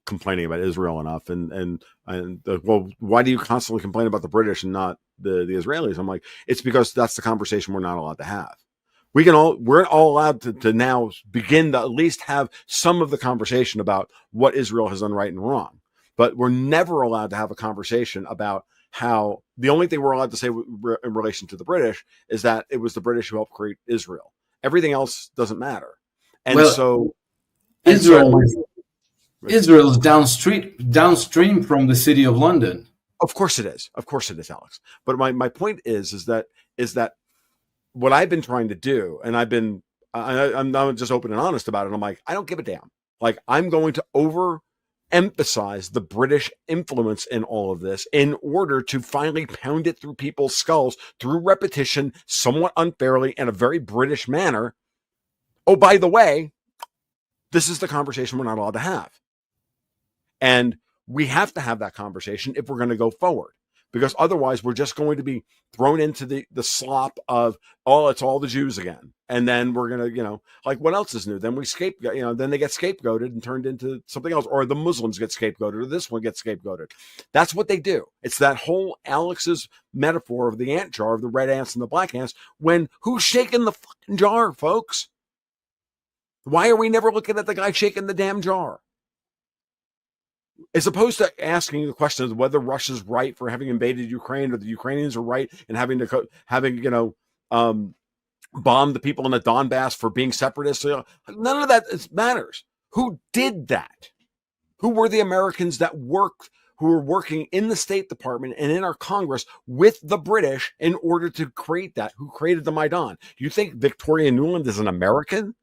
complaining about Israel enough, and well, why do you constantly complain about the British and not the Israelis? I'm like, it's because that's the conversation we're not allowed to have. We're all allowed to now begin to at least have some of the conversation about what Israel has done right and wrong, but we're never allowed to have a conversation about how the only thing we're allowed to say in relation to the British is that it was the British who helped create Israel. Everything else doesn't matter. And Israel's downstream from the city of London. Of course it is, Alex. But my point is that what I've been trying to do, and I'm just open and honest about it. I'm like, I don't give a damn. Like, I'm going to overemphasize the British influence in all of this in order to finally pound it through people's skulls through repetition, somewhat unfairly, in a very British manner. Oh, by the way, this is the conversation we're not allowed to have. And we have to have that conversation if we're going to go forward, because otherwise we're just going to be thrown into the slop of, it's all the Jews again. And then we're going to, like, what else is new? Then then they get scapegoated and turned into something else, or the Muslims get scapegoated, or this one gets scapegoated. That's what they do. It's that whole Alex's metaphor of the ant jar, of the red ants and the black ants, when who's shaking the fucking jar, folks? Why are we never looking at the guy shaking the damn jar? As opposed to asking the question of whether Russia's right for having invaded Ukraine, or the Ukrainians are right in having bombed the people in the Donbass for being separatists. None of that matters. Who did that? Who were the Americans who were working in the State Department and in our Congress with the British in order to create that? Who created the Maidan? You think Victoria Nuland is an American?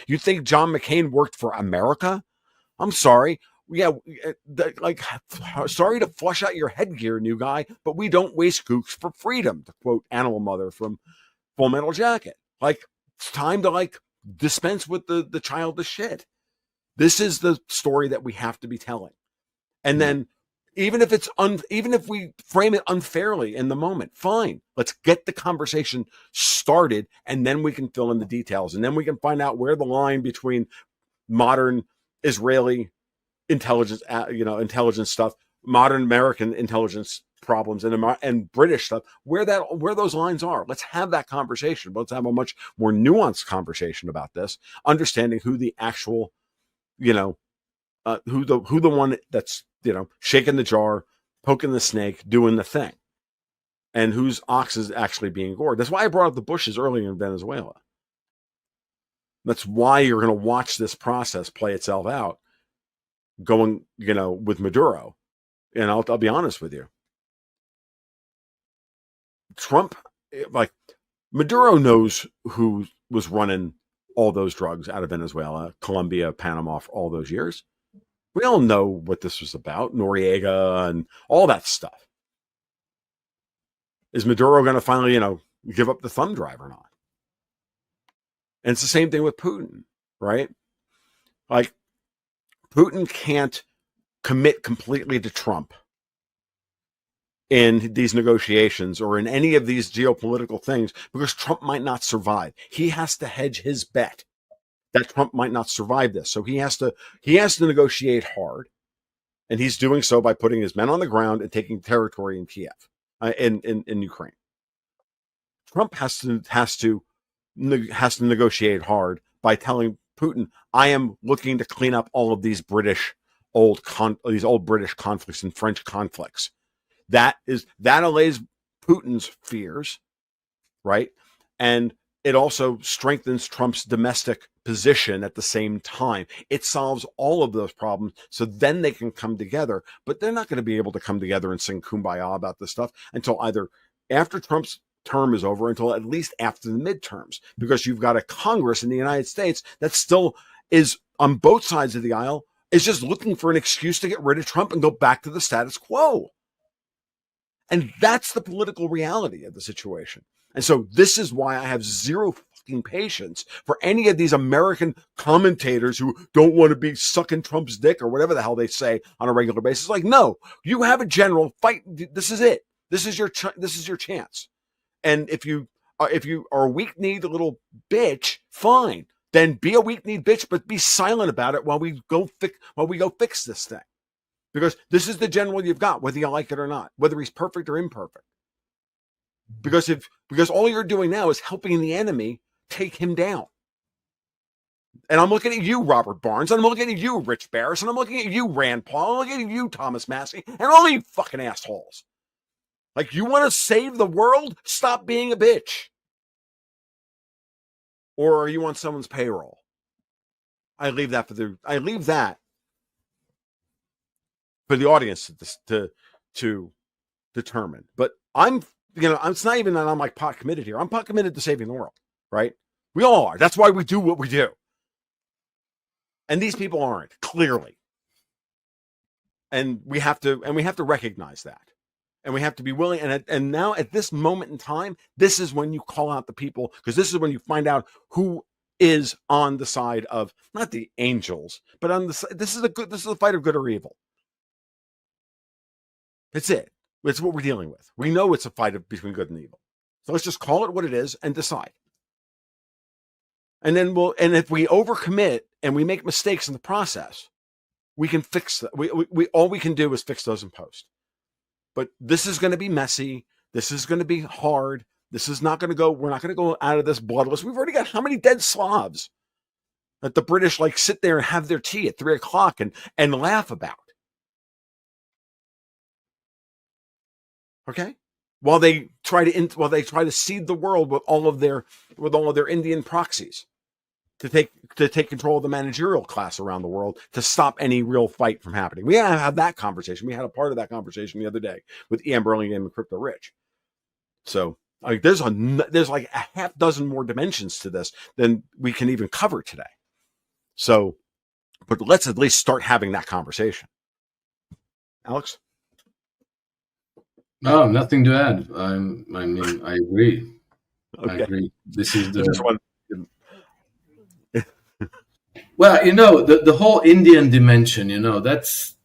You think John McCain worked for America? I'm sorry. Yeah, sorry to flush out your headgear, new guy, but we don't waste gooks for freedom, to quote Animal Mother from Full Metal Jacket. Like, it's time to like dispense with the childish shit. This is the story that we have to be telling. And then even if we frame it unfairly in the moment, fine. Let's get the conversation started, and then we can fill in the details, and then we can find out where the line between modern Israeli intelligence, intelligence stuff, modern American intelligence problems, and British stuff, where those lines are. Let's have that conversation. Let's have a much more nuanced conversation about this, understanding who the actual, who the one that's shaking the jar, poking the snake, doing the thing, and whose ox is actually being gored. That's why I brought up the Bushes earlier in Venezuela. That's why you're going to watch this process play itself out, going, with Maduro. And I'll be honest with you. Trump, like, Maduro knows who was running all those drugs out of Venezuela, Colombia, Panama for all those years. We all know what this was about, Noriega and all that stuff. Is Maduro going to finally, give up the thumb drive or not? And it's the same thing with Putin, right? Like, Putin can't commit completely to Trump in these negotiations or in any of these geopolitical things because Trump might not survive. He has to hedge his bet that Trump might not survive this. So he has to negotiate hard, and he's doing so by putting his men on the ground and taking territory in Kiev, in Ukraine. Trump has to negotiate hard by telling Putin, I am looking to clean up all of these old British conflicts and French conflicts. That allays Putin's fears, right? And it also strengthens Trump's domestic position at the same time. It solves all of those problems, so then they can come together. But they're not going to be able to come together and sing kumbaya about this stuff until either after Trump's term is over, until at least after the midterms, because you've got a Congress in the United States that still is on both sides of the aisle, is just looking for an excuse to get rid of Trump and go back to the status quo. And that's the political reality of the situation. And so this is why I have zero fucking patience for any of these American commentators who don't want to be sucking Trump's dick or whatever the hell they say on a regular basis. Like, no, you have a general fight. This is it. This is your chance. And if you are a weak-kneed little bitch, fine. Then be a weak-kneed bitch, but be silent about it while we go fix this thing. Because this is the general you've got, whether you like it or not, whether he's perfect or imperfect. Because all you're doing now is helping the enemy take him down. And I'm looking at you, Robert Barnes, and I'm looking at you, Rich Barris, and I'm looking at you, Rand Paul, I'm looking at you, Thomas Massey, and all you fucking assholes. Like, you want to save the world? Stop being a bitch. Or are you on someone's payroll? I leave that for the audience to determine. But it's not even that I'm like pot committed here. I'm pot committed to saving the world, right? We all are. That's why we do what we do. And these people aren't, clearly. And we have to recognize that. And we have to be willing. And now at this moment in time, this is when you call out the people, because this is when you find out who is on the side of not the angels, but on the side. This is a fight of good or evil. It's it. It's what we're dealing with. We know it's a fight between good and evil. So let's just call it what it is and decide. And then if we overcommit and we make mistakes in the process, we can fix that. All we can do is fix those in post. But this is going to be messy. This is going to be hard. This is not going to go. We're not going to go out of this bloodless. We've already got how many dead Slavs that the British sit there and have their tea at 3:00 and laugh about. Okay, while they try to seed the world with all of their Indian proxies to take control of the managerial class around the world to stop any real fight from happening. We have that conversation. We had a part of that conversation the other day with Ian Burlingame and Crypto Rich. So there's like a half dozen more dimensions to this than we can even cover today. So, but let's at least start having that conversation. Alex? No, nothing to add. I mean, I agree. I agree. This is I just want. Well, the whole Indian dimension, that's,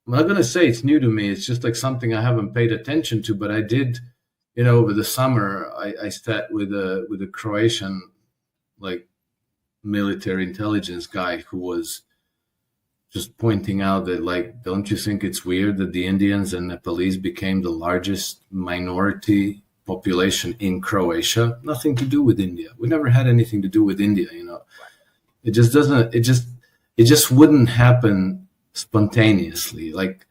I'm not going to say it's new to me. It's just like something I haven't paid attention to, but I did, over the summer, I sat with a Croatian, like, military intelligence guy who was just pointing out that, like, don't you think it's weird that the Indians and Nepalese became the largest minority population in Croatia? Nothing to do with India. We never had anything to do with India, It just doesn't, it just wouldn't happen spontaneously. Like,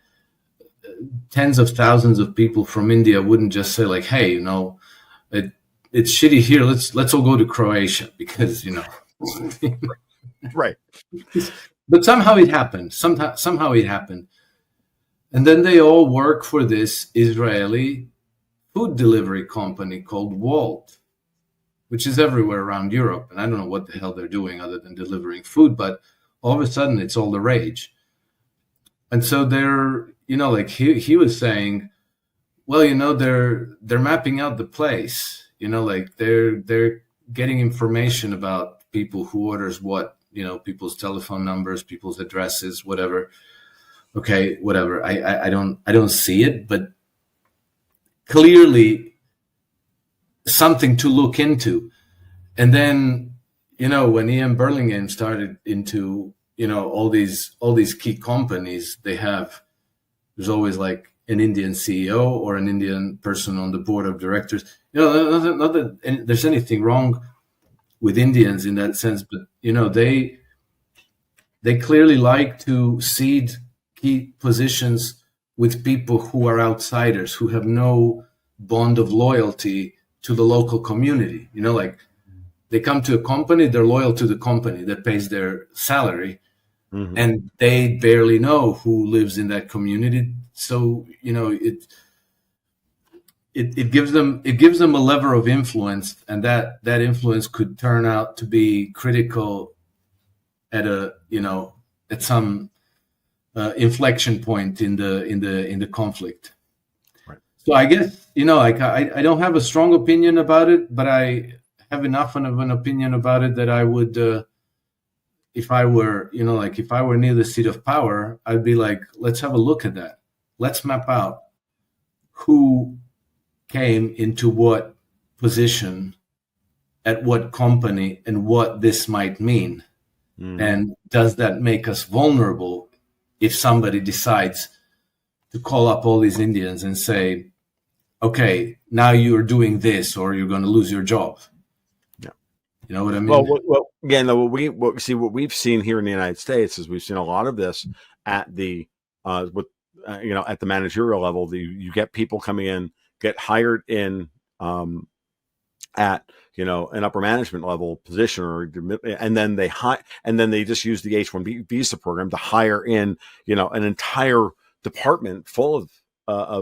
tens of thousands of people from India wouldn't just say, like, hey, it's shitty here. Let's all go to Croatia because, Right. But somehow it happened. Somehow it happened. And then they all work for this Israeli food delivery company called Wolt, which is everywhere around Europe. And I don't know what the hell they're doing other than delivering food, but all of a sudden it's all the rage. And so they're, like he was saying, well, they're mapping out the place, like they're getting information about people who orders what, people's telephone numbers, people's addresses, whatever. Okay, whatever. I don't see it, but clearly something to look into. And then, when Ian Burlingame started into, all these key companies, there's always like an Indian CEO or an Indian person on the board of directors. Not that there's anything wrong with Indians in that sense, but they clearly like to cede key positions with people who are outsiders, who have no bond of loyalty to the local community. Like, they come to a company, they're loyal to the company that pays their salary, mm-hmm. and they barely know who lives in that community. So, it gives them a lever of influence, and that influence could turn out to be critical at some inflection point in the conflict. Right. So I guess I don't have a strong opinion about it, but I have enough of an opinion about it that I would, if I were near the seat of power, I'd be like, let's have a look at that. Let's map out who came into what position at what company and what this might mean. And does that make us vulnerable if somebody decides to call up all these Indians and say, okay, now you're doing this or you're going to lose your job? Yeah. You know what I mean? Well again, what we've seen here in the United States is we've seen a lot of this at the at the managerial level. You get people coming in, get hired in at an upper management level position, and then they just use the H-1B visa program to hire in an entire department full of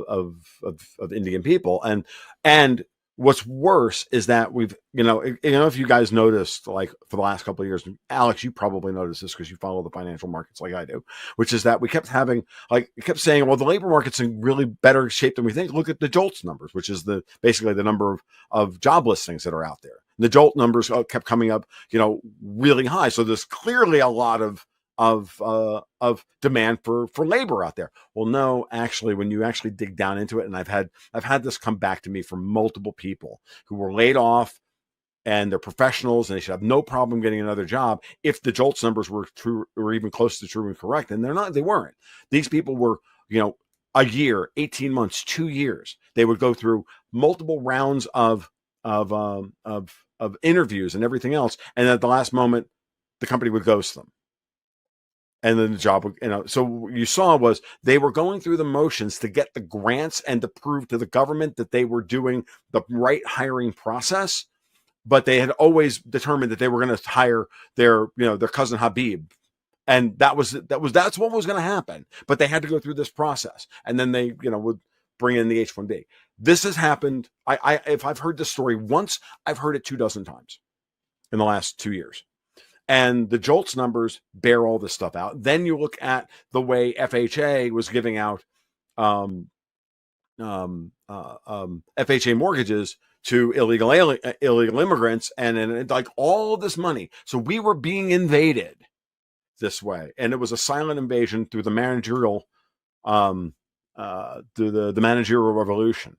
Indian people. And what's worse is that we've if you guys noticed, like, for the last couple of years, Alex, you probably noticed this because you follow the financial markets like I do, which is that we kept saying, well, the labor market's in really better shape than we think. Look at the JOLTS numbers, which is basically the number of job listings that are out there. The JOLT numbers kept coming up, really high. So there's clearly a lot of demand for labor out there. Well, no, actually, when you actually dig down into it, and I've had this come back to me from multiple people who were laid off, and they're professionals and they should have no problem getting another job if the JOLTS numbers were true or even close to true and correct. And they weren't. These people were, a year, 18 months, 2 years. They would go through multiple rounds of interviews and everything else, and at the last moment, the company would ghost them. And then the job would, so what you saw was they were going through the motions to get the grants and to prove to the government that they were doing the right hiring process. But they had always determined that they were going to hire their cousin Habib. And that's what was going to happen. But they had to go through this process. And then they, would bring in the H-1B. This has happened. If I've heard this story once, I've heard it 24 times in the last 2 years. And the JOLTS numbers bear all this stuff out. Then you look at the way FHA was giving out FHA mortgages to illegal immigrants, and like all of this money. So we were being invaded this way, and it was a silent invasion through the managerial, through the managerial revolution,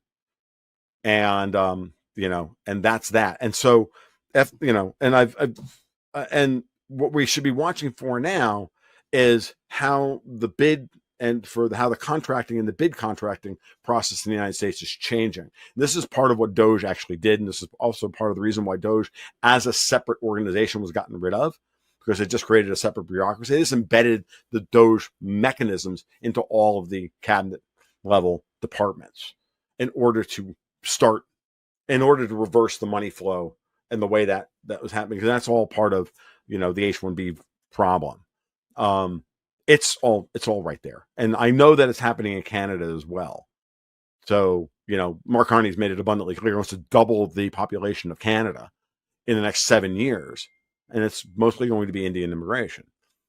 and and that's that. And so, and what we should be watching for now is how the bid and how the contracting and the bid contracting process in the United States is changing. This is part of what Doge actually did, and this is also part of the reason why Doge, as a separate organization, was gotten rid of, because it just created a separate bureaucracy. It just embedded the Doge mechanisms into all of the cabinet level departments in order to reverse the money flow and the way that was happening, because that's all part of the H-1B problem. It's all right there. And I know that it's happening in Canada as well. So, Mark Carney's made it abundantly clear he wants to double the population of Canada in the next 7 years. And it's mostly going to be Indian immigration.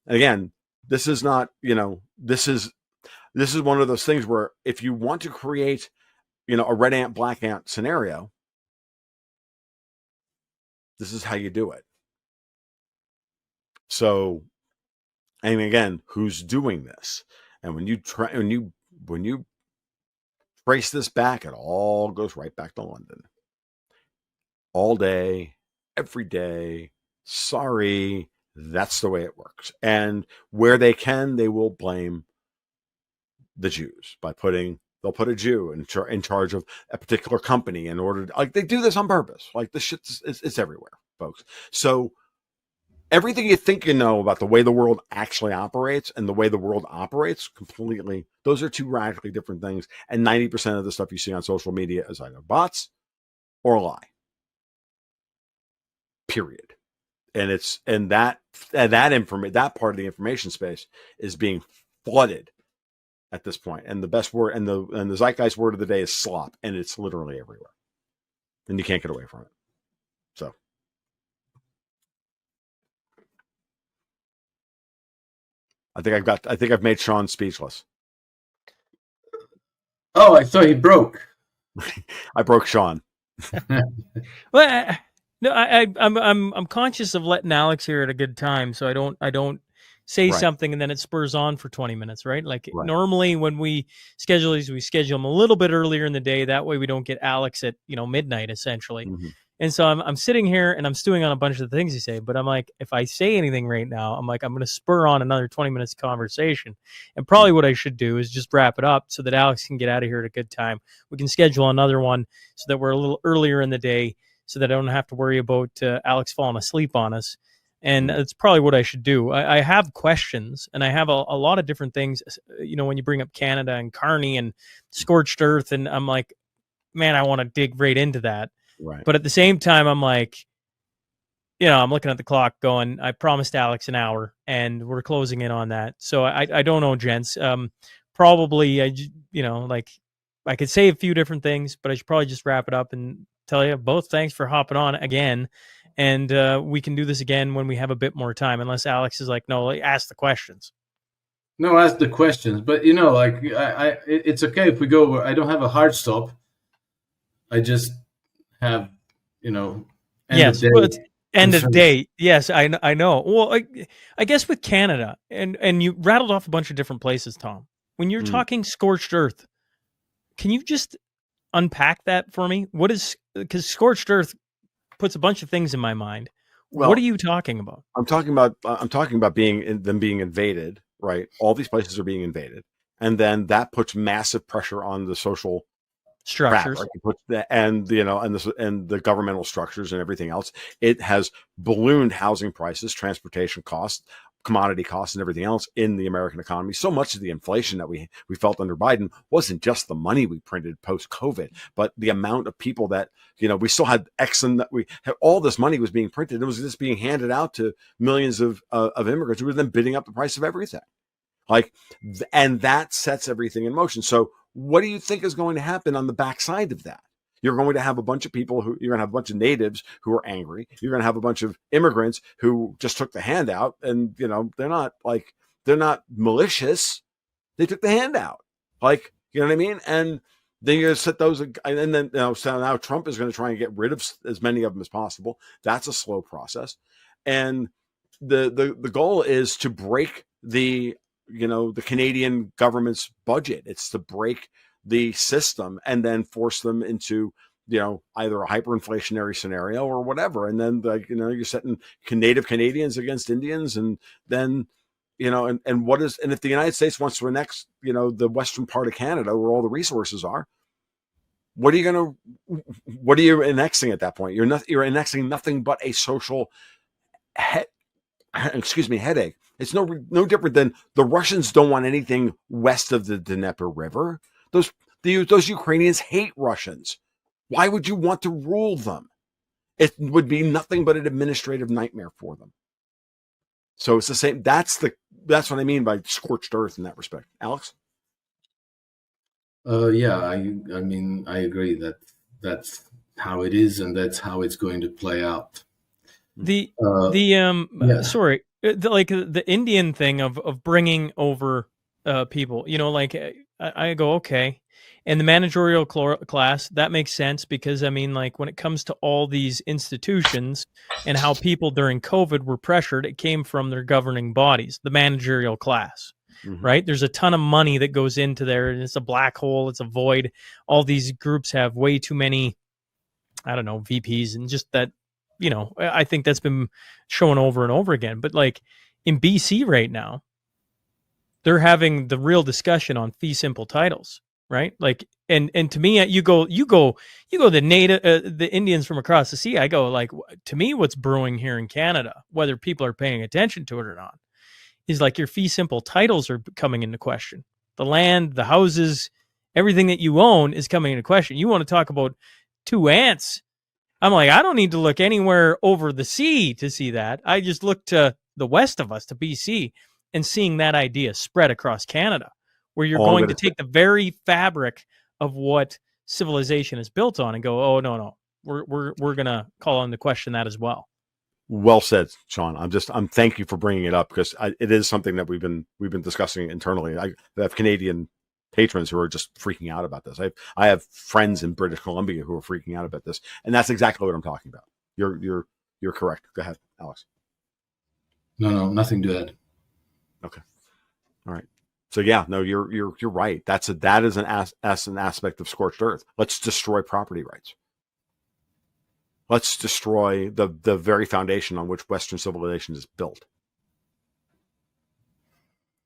And again, this is not, this is one of those things where if you want to create, a red ant, black ant scenario, this is how you do it. So, and again, who's doing this? And when you trace this back, it all goes right back to London. All day, every day. Sorry, that's the way it works. And where they can, they will blame the Jews by they'll put a Jew in charge of a particular company in order to, like, they do this on purpose. Like, this shit it's everywhere, folks. So everything you think you know about the way the world actually operates and the way the world operates completely, those are two radically different things. And 90% of the stuff you see on social media is either bots or a lie. Period. And that part of the information space is being flooded at this point. And the best word and the zeitgeist word of the day is slop, and it's literally everywhere. And you can't get away from it. So I think I've made Shaun speechless. Oh, I thought he broke. I broke Shaun. Well, I'm conscious of letting Alex here at a good time, so I don't say something and then it spurs on for 20 minutes, right? Like normally when we schedule these, we schedule them a little bit earlier in the day. That way we don't get Alex at midnight essentially. Mm-hmm. And so I'm sitting here and I'm stewing on a bunch of the things you say, but I'm like, if I say anything right now, I'm going to spur on another 20 minutes of conversation. And probably what I should do is just wrap it up so that Alex can get out of here at a good time. We can schedule another one so that we're a little earlier in the day so that I don't have to worry about Alex falling asleep on us. And that's probably what I should do. I have questions, and I have a lot of different things, when you bring up Canada and Carney and scorched earth, and I'm like, man, I want to dig right into that. Right. But at the same time, I'm like, I'm looking at the clock going, I promised Alex an hour and we're closing in on that. So I don't know, gents. Probably, I could say a few different things, but I should probably just wrap it up and tell you both thanks for hopping on again. And we can do this again when we have a bit more time, unless Alex is like, no, ask the questions. No, ask the questions. But, it's okay if we go over. I don't have a hard stop. I just have, end of day. Yes, I know. Well, I guess with Canada, and you rattled off a bunch of different places, Tom. When you're talking scorched earth, can you just unpack that for me? Because scorched earth puts a bunch of things in my mind. Well, what are you talking about? I'm talking about them being invaded, right? All these places are being invaded, and then that puts massive pressure on the social structures, and the governmental structures and everything else. It has ballooned housing prices, transportation costs, commodity costs, and everything else in the American economy. So much of the inflation that we felt under Biden wasn't just the money we printed post-COVID, but the amount of people that, we still had we had all this money was being printed. It was just being handed out to millions of immigrants who were then bidding up the price of everything. And that sets everything in motion. So what do you think is going to happen on the backside of that? You're going to have a bunch of people you're going to have a bunch of natives who are angry. You're going to have a bunch of immigrants who just took the handout, and they're not malicious. They took the handout. You know what I mean? And Then you're going to set those, and then so now Trump is going to try and get rid of as many of them as possible. That's a slow process, and the goal is to break the Canadian government's budget. It's to break the system and then force them into either a hyperinflationary scenario or whatever. And then you're setting native Canadians against Indians, and then and if the United States wants to annex the western part of Canada where all the resources are, what are you annexing at that point? You're annexing nothing but a social headache. It's no different than the Russians don't want anything west of the Dnieper River. Those Ukrainians hate Russians. Why would you want to rule them? It would be nothing but an administrative nightmare for them. So it's the same. That's what I mean by scorched earth in that respect. Alex? Yeah, I mean, I agree that that's how it is, and that's how it's going to play out. The Indian thing of bringing over people, I go, okay. And the managerial class, that makes sense because, I mean, like when it comes to all these institutions and how people during COVID were pressured, it came from their governing bodies, the managerial class, right? There's a ton of money that goes into there, and it's a black hole, it's a void. All these groups have way too many, I don't know, VPs, and just that, I think that's been shown over and over again. But like in BC right now, they're having the real discussion on fee simple titles. Right. Like, and to me, you go the Indians from across the sea. I go, like, to me, what's brewing here in Canada, whether people are paying attention to it or not, is like your fee simple titles are coming into question. The land, the houses, everything that you own is coming into question. You want to talk about two ants? I'm like, I don't need to look anywhere over the sea to see that. I just look to the west of us, to BC, and seeing that idea spread across Canada, where you're going to take the very fabric of what civilization is built on and go, oh, no, we're going to call into question that as well. Well said, Shaun. I'm thank you for bringing it up, because it is something that we've been discussing internally. I have Canadian patrons who are just freaking out about this. I have friends in British Columbia who are freaking out about this, and that's exactly what I'm talking about. You're correct. Go ahead, Alex. No, nothing to add. Okay. All right. So yeah, no, you're right. That is an aspect of scorched earth. Let's destroy property rights. Let's destroy the very foundation on which Western civilization is built.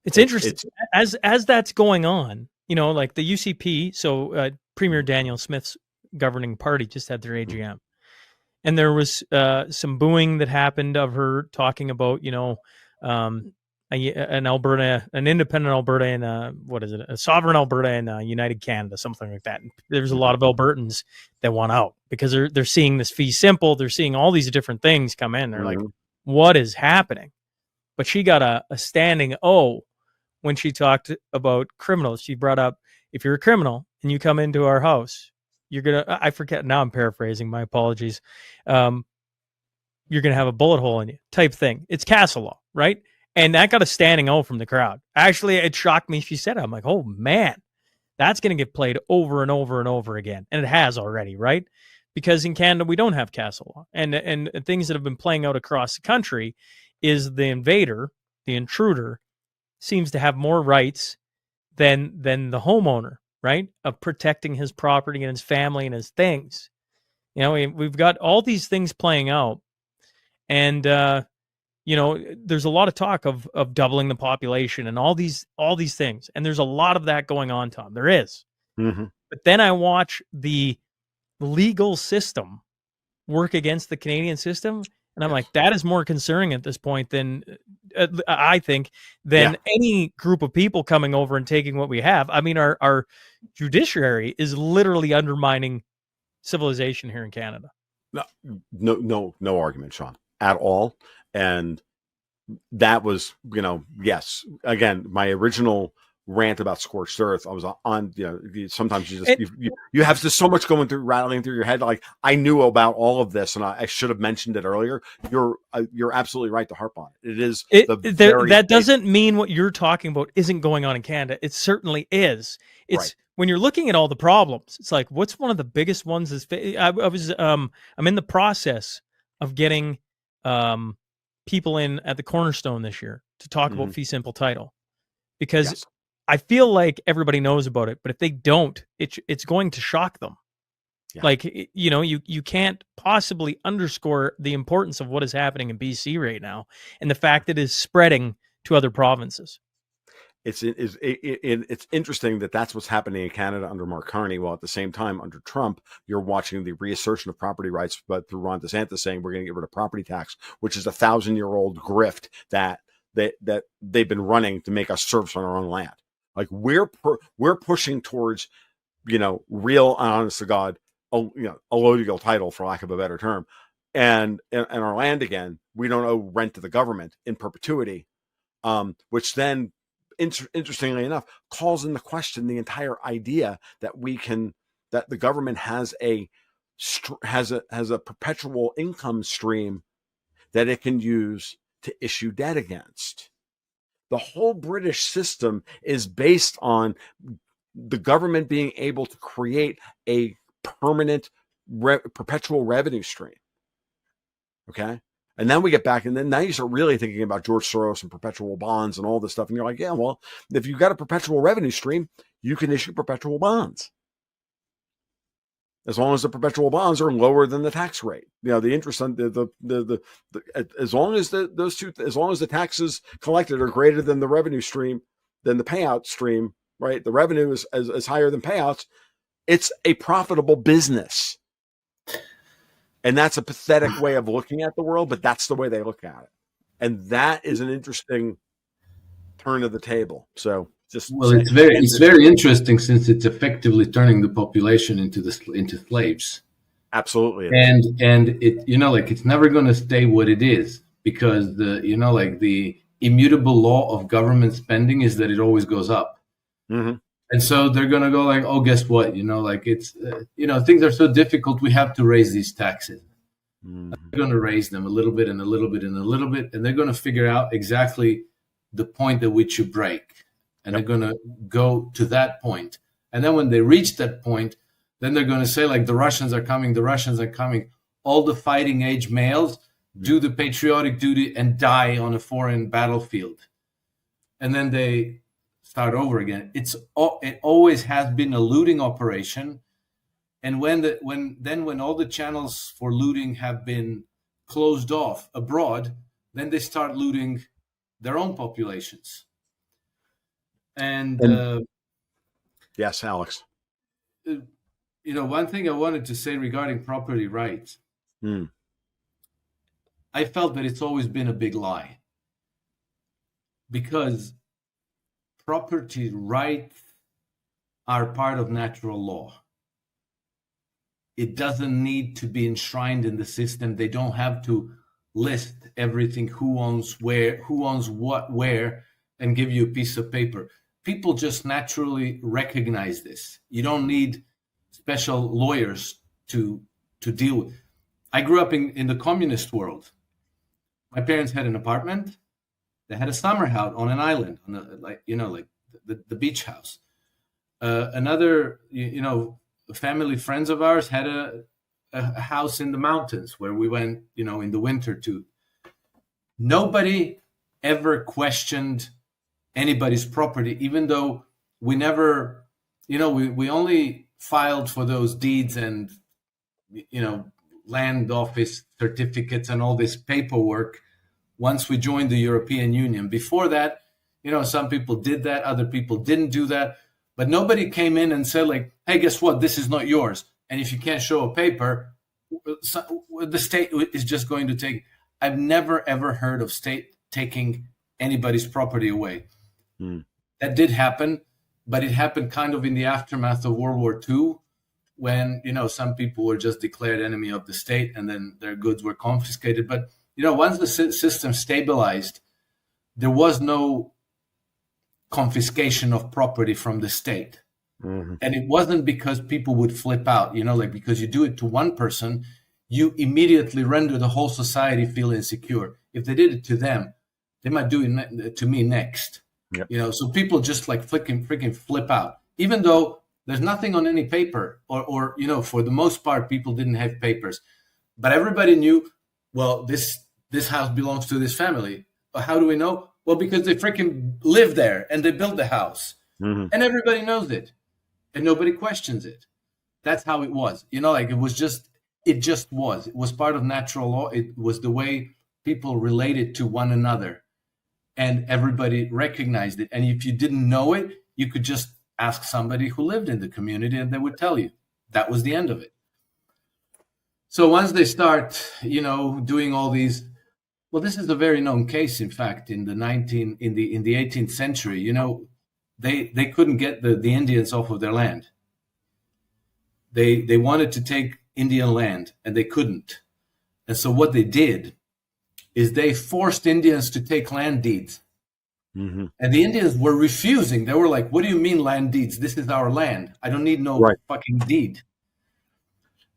It's interesting as that's going on. Like the UCP. So Premier Daniel Smith's governing party just had their AGM, and there was some booing that happened of her talking about an Alberta, an independent Alberta, and a sovereign Alberta and United Canada, something like that. And there's a lot of Albertans that want out because they're seeing this fee simple. They're seeing all these different things come in. They're like, what is happening? But she got a standing O when she talked about criminals. She brought up, if you're a criminal and you come into our house, you're going to, I forget, now I'm paraphrasing, my apologies. You're going to have a bullet hole in you type thing. It's castle law, right? And that got a standing O from the crowd. Actually, it shocked me. She said it. I'm like, oh, man, that's going to get played over and over and over again. And it has already, right? Because in Canada, we don't have castle law. And things that have been playing out across the country is the invader, the intruder, seems to have more rights than the homeowner, right? Of protecting his property and his family and his things. We've got all these things playing out. And, there's a lot of talk of doubling the population and all these things. And there's a lot of that going on, Tom. There is. Mm-hmm. But then I watch the legal system work against the Canadian system. And I'm like, that is more concerning at this point than I think than any group of people coming over and taking what we have. I mean, our judiciary is literally undermining civilization here in Canada. No argument, Shaun, at all. And that was, yes. Again, my original rant about scorched earth, I was on, sometimes you have just so much rattling through your head. Like, I knew about all of this and I should have mentioned it earlier. You're absolutely right to harp on it. It is that doesn't mean what you're talking about isn't going on in Canada. It certainly is. It's when you're looking at all the problems, it's like, what's one of the biggest ones? I'm in the process of getting people in at the Cornerstone this year to talk about fee simple title, because I feel like everybody knows about it, but if they don't, it's going to shock them. Yeah. Like, you can't possibly underscore the importance of what is happening in BC right now and the fact that it is spreading to other provinces. It's interesting that that's what's happening in Canada under Mark Carney, while at the same time under Trump, you're watching the reassertion of property rights, but through Ron DeSantis saying we're going to get rid of property tax, which is a 1,000-year-old grift that they've been running to make us serfs on our own land. Like we're pushing towards, real, honest to God, a legal title, for lack of a better term, and our land again. We don't owe rent to the government in perpetuity, which then, interestingly enough, calls into question the entire idea that the government has a perpetual income stream that it can use to issue debt against. The whole British system is based on the government being able to create a permanent perpetual revenue stream. Okay. And then we get back, and then now you start really thinking about George Soros and perpetual bonds and all this stuff. And you're like, yeah, well, if you've got a perpetual revenue stream, you can issue perpetual bonds, as long as the perpetual bonds are lower than the tax rate. The interest on as long as as long as the taxes collected are greater than the revenue stream, than the payout stream, right? The revenue is higher than payouts. It's a profitable business. And that's a pathetic way of looking at the world, but that's the way they look at it. And that is an interesting turn of the table. So it's very interesting, since it's effectively turning the population into slaves. Absolutely. And it, it's never going to stay what it is, because the immutable law of government spending is that it always goes up. Mm-hmm. And so they're going to go like, oh, guess what? It's, things are so difficult, we have to raise these taxes. Mm-hmm. They're going to raise them a little bit and a little bit and a little bit. And they're going to figure out exactly the point at which you break. And they're going to go to that point. And then when they reach that point, then they're going to say, like, the Russians are coming. All the fighting age males do the patriotic duty and die on a foreign battlefield. And then they start over again. It always has been a looting operation, and when all the channels for looting have been closed off abroad, then they start looting their own populations. And yes, Alex. One thing I wanted to say regarding property rights, I felt that it's always been a big lie, because property rights are part of natural law. It doesn't need to be enshrined in the system. They don't have to list everything, who owns where, who owns what where, and give you a piece of paper. People just naturally recognize this. You don't need special lawyers to deal with. I grew up in the communist world. My parents had an apartment. They had a summer house on an island, on the beach house. Another, family friends of ours had a house in the mountains where we went, in the winter to. Nobody ever questioned anybody's property, even though we never, we only filed for those deeds and, land office certificates and all this paperwork once we joined the European Union. Before that, some people did that, other people didn't do that, but nobody came in and said, like, hey, guess what? This is not yours. And if you can't show a paper, the state is just going to take. I've never, ever heard of state taking anybody's property away. That did happen, but it happened kind of in the aftermath of World War II, when, some people were just declared enemy of the state and then their goods were confiscated. But, once the system stabilized, there was no confiscation of property from the state. Mm-hmm. And it wasn't because people would flip out, because you do it to one person, you immediately render the whole society feel insecure. If they did it to them, they might do it to me next. Yep. So people just like freaking flip out, even though There's nothing on any paper, or for the most part, people didn't have papers, but everybody knew. Well, this house belongs to this family. How do we know? Well, because they freaking live there and they built the house, and everybody knows it, and nobody questions it. That's how it was. Like it just was. It was part of natural law. It was the way people related to one another, and everybody recognized it. And if you didn't know it, you could just ask somebody who lived in the community, and they would tell you. That was the end of it. So once they start, doing all these, well, this is a very known case. In fact, in the 18th century, they couldn't get the Indians off of their land. They wanted to take Indian land, and they couldn't. And so what they did is they forced Indians to take land deeds. And the Indians were refusing. They were like, what do you mean land deeds? This is our land. I don't need no fucking deed.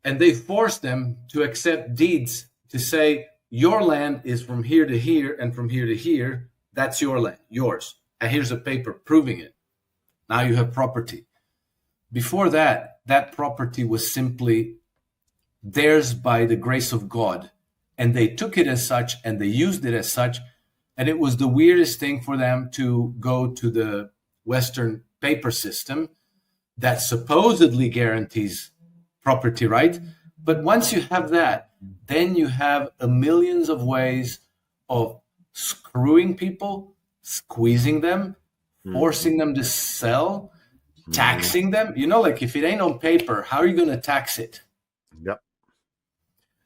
And they forced them to accept deeds to say, your land is from here to here and from here to here. That's your land, yours. And here's a paper proving it. Now you have property. Before that property was simply theirs by the grace of God. And they took it as such, and they used it as such. And it was the weirdest thing for them to go to the Western paper system that supposedly guarantees property right. But once you have that, then you have millions of ways of screwing people, squeezing them, forcing them to sell, taxing them. Like if it ain't on paper, how are you going to tax it? Yep.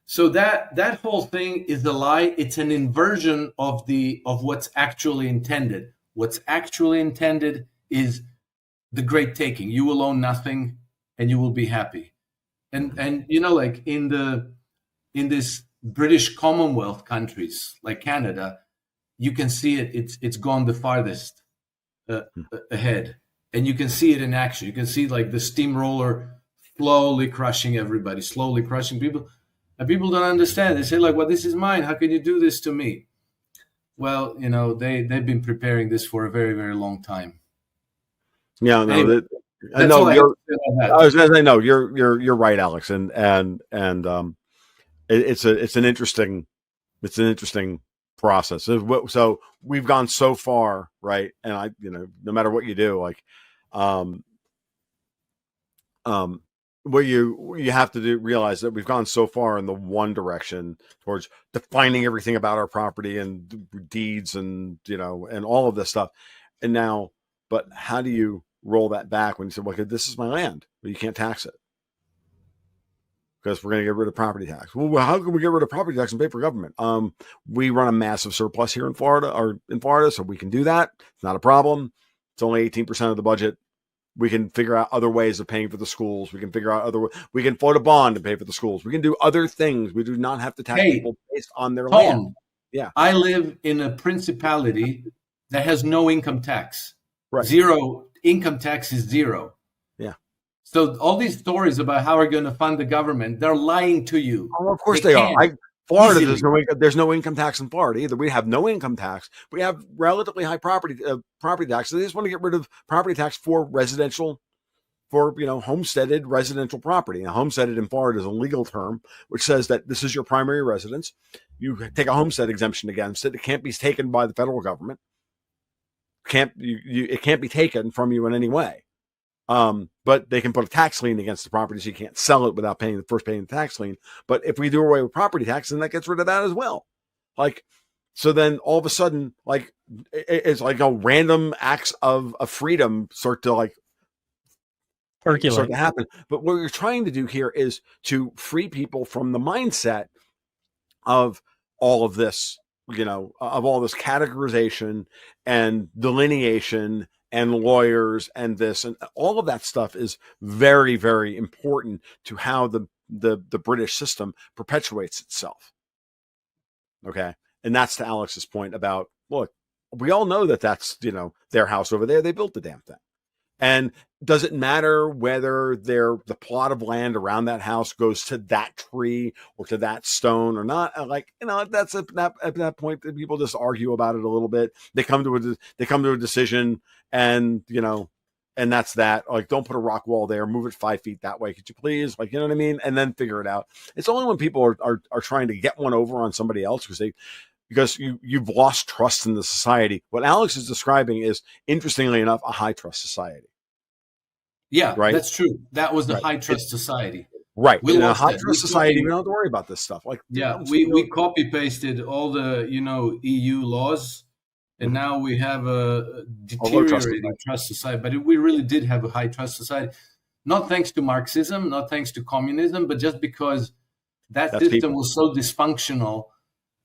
So that whole thing is a lie. It's an inversion of what's actually intended. What's actually intended is the great taking. You will own nothing, and you will be happy. And like in this British Commonwealth countries like Canada, you can see it. It's gone the farthest ahead, and you can see it in action. You can see like the steamroller slowly crushing everybody, slowly crushing people. And people don't understand. They say, like, well, this is mine. How can you do this to me? Well, they've been preparing this for a very, very long time. Yeah, no, anyway, I know I was going to say, no, you're right, Alex, and it's an interesting process. So we've gone so far, right? And no matter what you do, like, what you have to realize that we've gone so far in the one direction towards defining everything about our property and deeds and and all of this stuff, and now, but how do you roll that back when you say, well, this is my land, but you can't tax it because we're going to get rid of property tax? Well, how can we get rid of property tax and pay for government? We run a massive surplus here in Florida, so we can do that. It's not a problem. It's only 18% of the budget. We can figure out other ways of paying for the schools. We can figure out we can float a bond to pay for the schools. We can do other things. We do not have to tax people based on their land. Yeah. I live in a principality that has no income tax. Right. Zero income tax is zero. Yeah. So all these stories about how we're going to fund the government, they're lying to you. Oh, of course they are. Florida, there's no income tax in Florida either. We have no income tax. We have relatively high property tax. So they just want to get rid of property tax for residential, homesteaded residential property. Now, homesteaded in Florida is a legal term, which says that this is your primary residence. You take a homestead exemption against it. It can't be taken by the federal government. It can't be taken from you in any way. But they can put a tax lien against the property, so you can't sell it without paying the tax lien. But if we do away with property tax, then that gets rid of that as well. Like, so then all of a sudden, like, it's like a random acts of freedom start to happen. But what you're trying to do here is to free people from the mindset of all of this, of all this categorization and delineation and lawyers and this and all of that stuff is very, very important to how the British system perpetuates itself. Okay. And that's to Alex's point about, look, we all know that that's, their house over there. They built the damn thing. And does it matter whether the plot of land around that house goes to that tree or to that stone or not? That's at that point that people just argue about it a little bit. They come to a decision, and and that's that. Like, don't put a rock wall there. Move it 5 feet that way, could you please? Like, you know what I mean? And then figure it out. It's only when people are trying to get one over on somebody else because you've lost trust in the society. What Alex is describing is, interestingly enough, a high trust society. Yeah, right. That's true. That was the Right. high trust society. Right. We In a lost high that. trust society, we don't have to worry about this stuff. Like, Yeah, we copy pasted all the EU laws, and Mhm. now we have a low trust deteriorating trust society. But we really did have a high trust society, not thanks to Marxism, not thanks to communism, but just because that That's system people. was so dysfunctional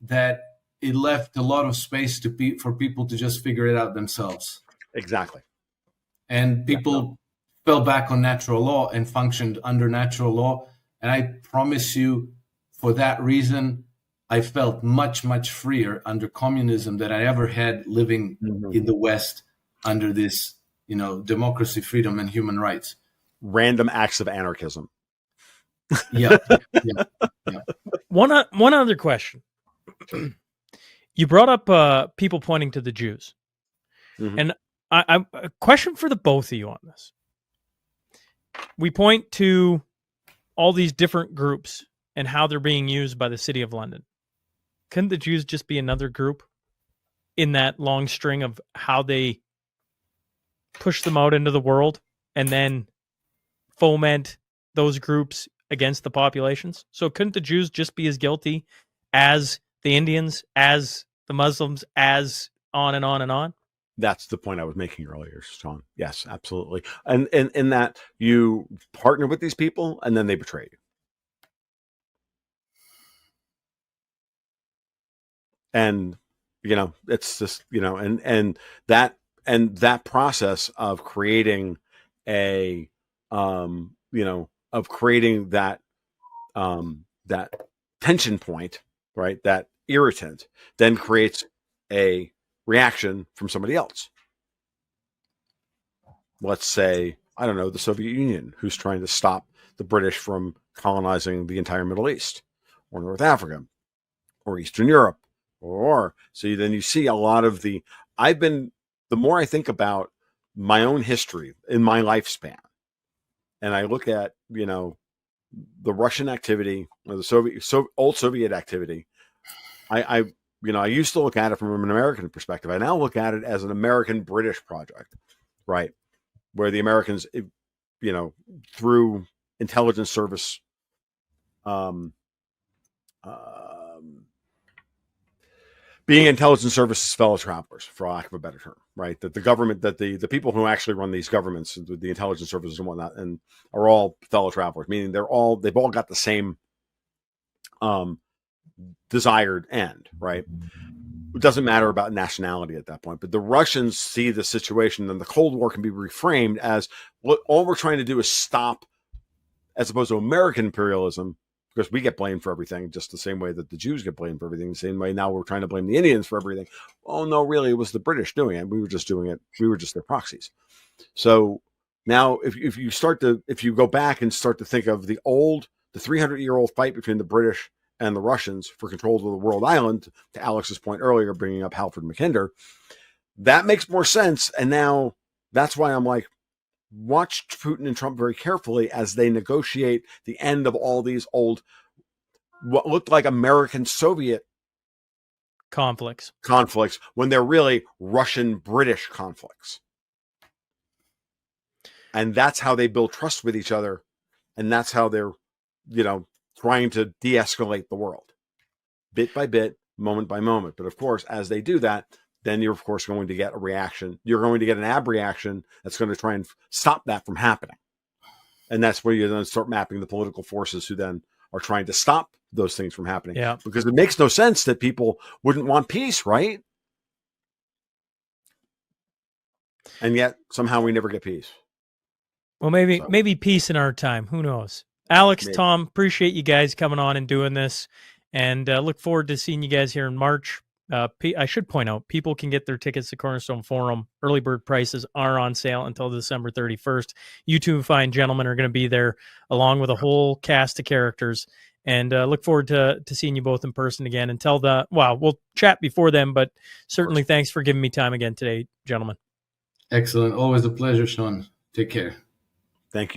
that it left a lot of space for people to just figure it out themselves. Exactly. And people fell back on natural law and functioned under natural law. And I promise you, for that reason, I felt much, much freer under communism than I ever had living in the West under this, democracy, freedom, and human rights. Random acts of anarchism. Yeah. One other question. You brought up people pointing to the Jews. Mhm. And I a question for the both of you on this. We point to all these different groups and how they're being used by the City of London. Couldn't the Jews just be another group in that long string of how they push them out into the world and then foment those groups against the populations? So couldn't the Jews just be as guilty as the Indians, as the Muslims, as on and on and on? That's the point I was making earlier, Shaun. Yes, absolutely. And in that you partner with these people and then they betray you. And, it's just, and that process of creating of creating that tension point, right? That irritant then creates a reaction from somebody else. Let's say, I don't know, the Soviet Union, who's trying to stop the British from colonizing the entire Middle East or North Africa or Eastern Europe. So then you see a lot of the more I think about my own history in my lifespan, and I look at, the Russian activity or the old Soviet activity, I used to look at it from an American perspective. I now look at it as an American-British project, right? Where the Americans, through intelligence service, being intelligence services fellow travelers, for lack of a better term, right? That the government, that the people who actually run these governments, the intelligence services and whatnot, and are all fellow travelers, meaning they've all got the same desired end, right? It doesn't matter about nationality at that point. But the Russians see the situation, and the Cold War can be reframed as all we're trying to do is stop, as opposed to American imperialism, because we get blamed for everything, just the same way that the Jews get blamed for everything, the same way now we're trying to blame the Indians for everything. Oh, no, really, it was the British doing it. We were just doing it. We were just their proxies. So now if you go back and start to think of the 300-year-old fight between the British and the Russians for control of the world island, to Alex's point earlier, bringing up Halford Mackinder, that makes more sense. And now that's why I'm like, watch Putin and Trump very carefully as they negotiate the end of all these old, what looked like American Soviet conflicts when they're really Russian-British conflicts. And that's how they build trust with each other. And that's how they're, trying to de-escalate the world bit by bit, moment by moment. But of course, as they do that, then you're of course going to get a reaction. You're going to get an abreaction that's going to try and stop that from happening. And that's where you then start mapping the political forces who then are trying to stop those things from happening. Yeah. Because it makes no sense that people wouldn't want peace, right? And yet somehow we never get peace. Well, maybe peace in our time. Who knows? Alex, Maybe. Tom, appreciate you guys coming on and doing this, and look forward to seeing you guys here in March. I should point out, people can get their tickets to Cornerstone Forum. Early bird prices are on sale until December 31st. You two fine gentlemen are going to be there, along with a whole cast of characters, and look forward to seeing you both in person again. We'll chat before then, but certainly thanks for giving me time again today, gentlemen. Excellent. Always a pleasure, Shaun. Take care. Thank you.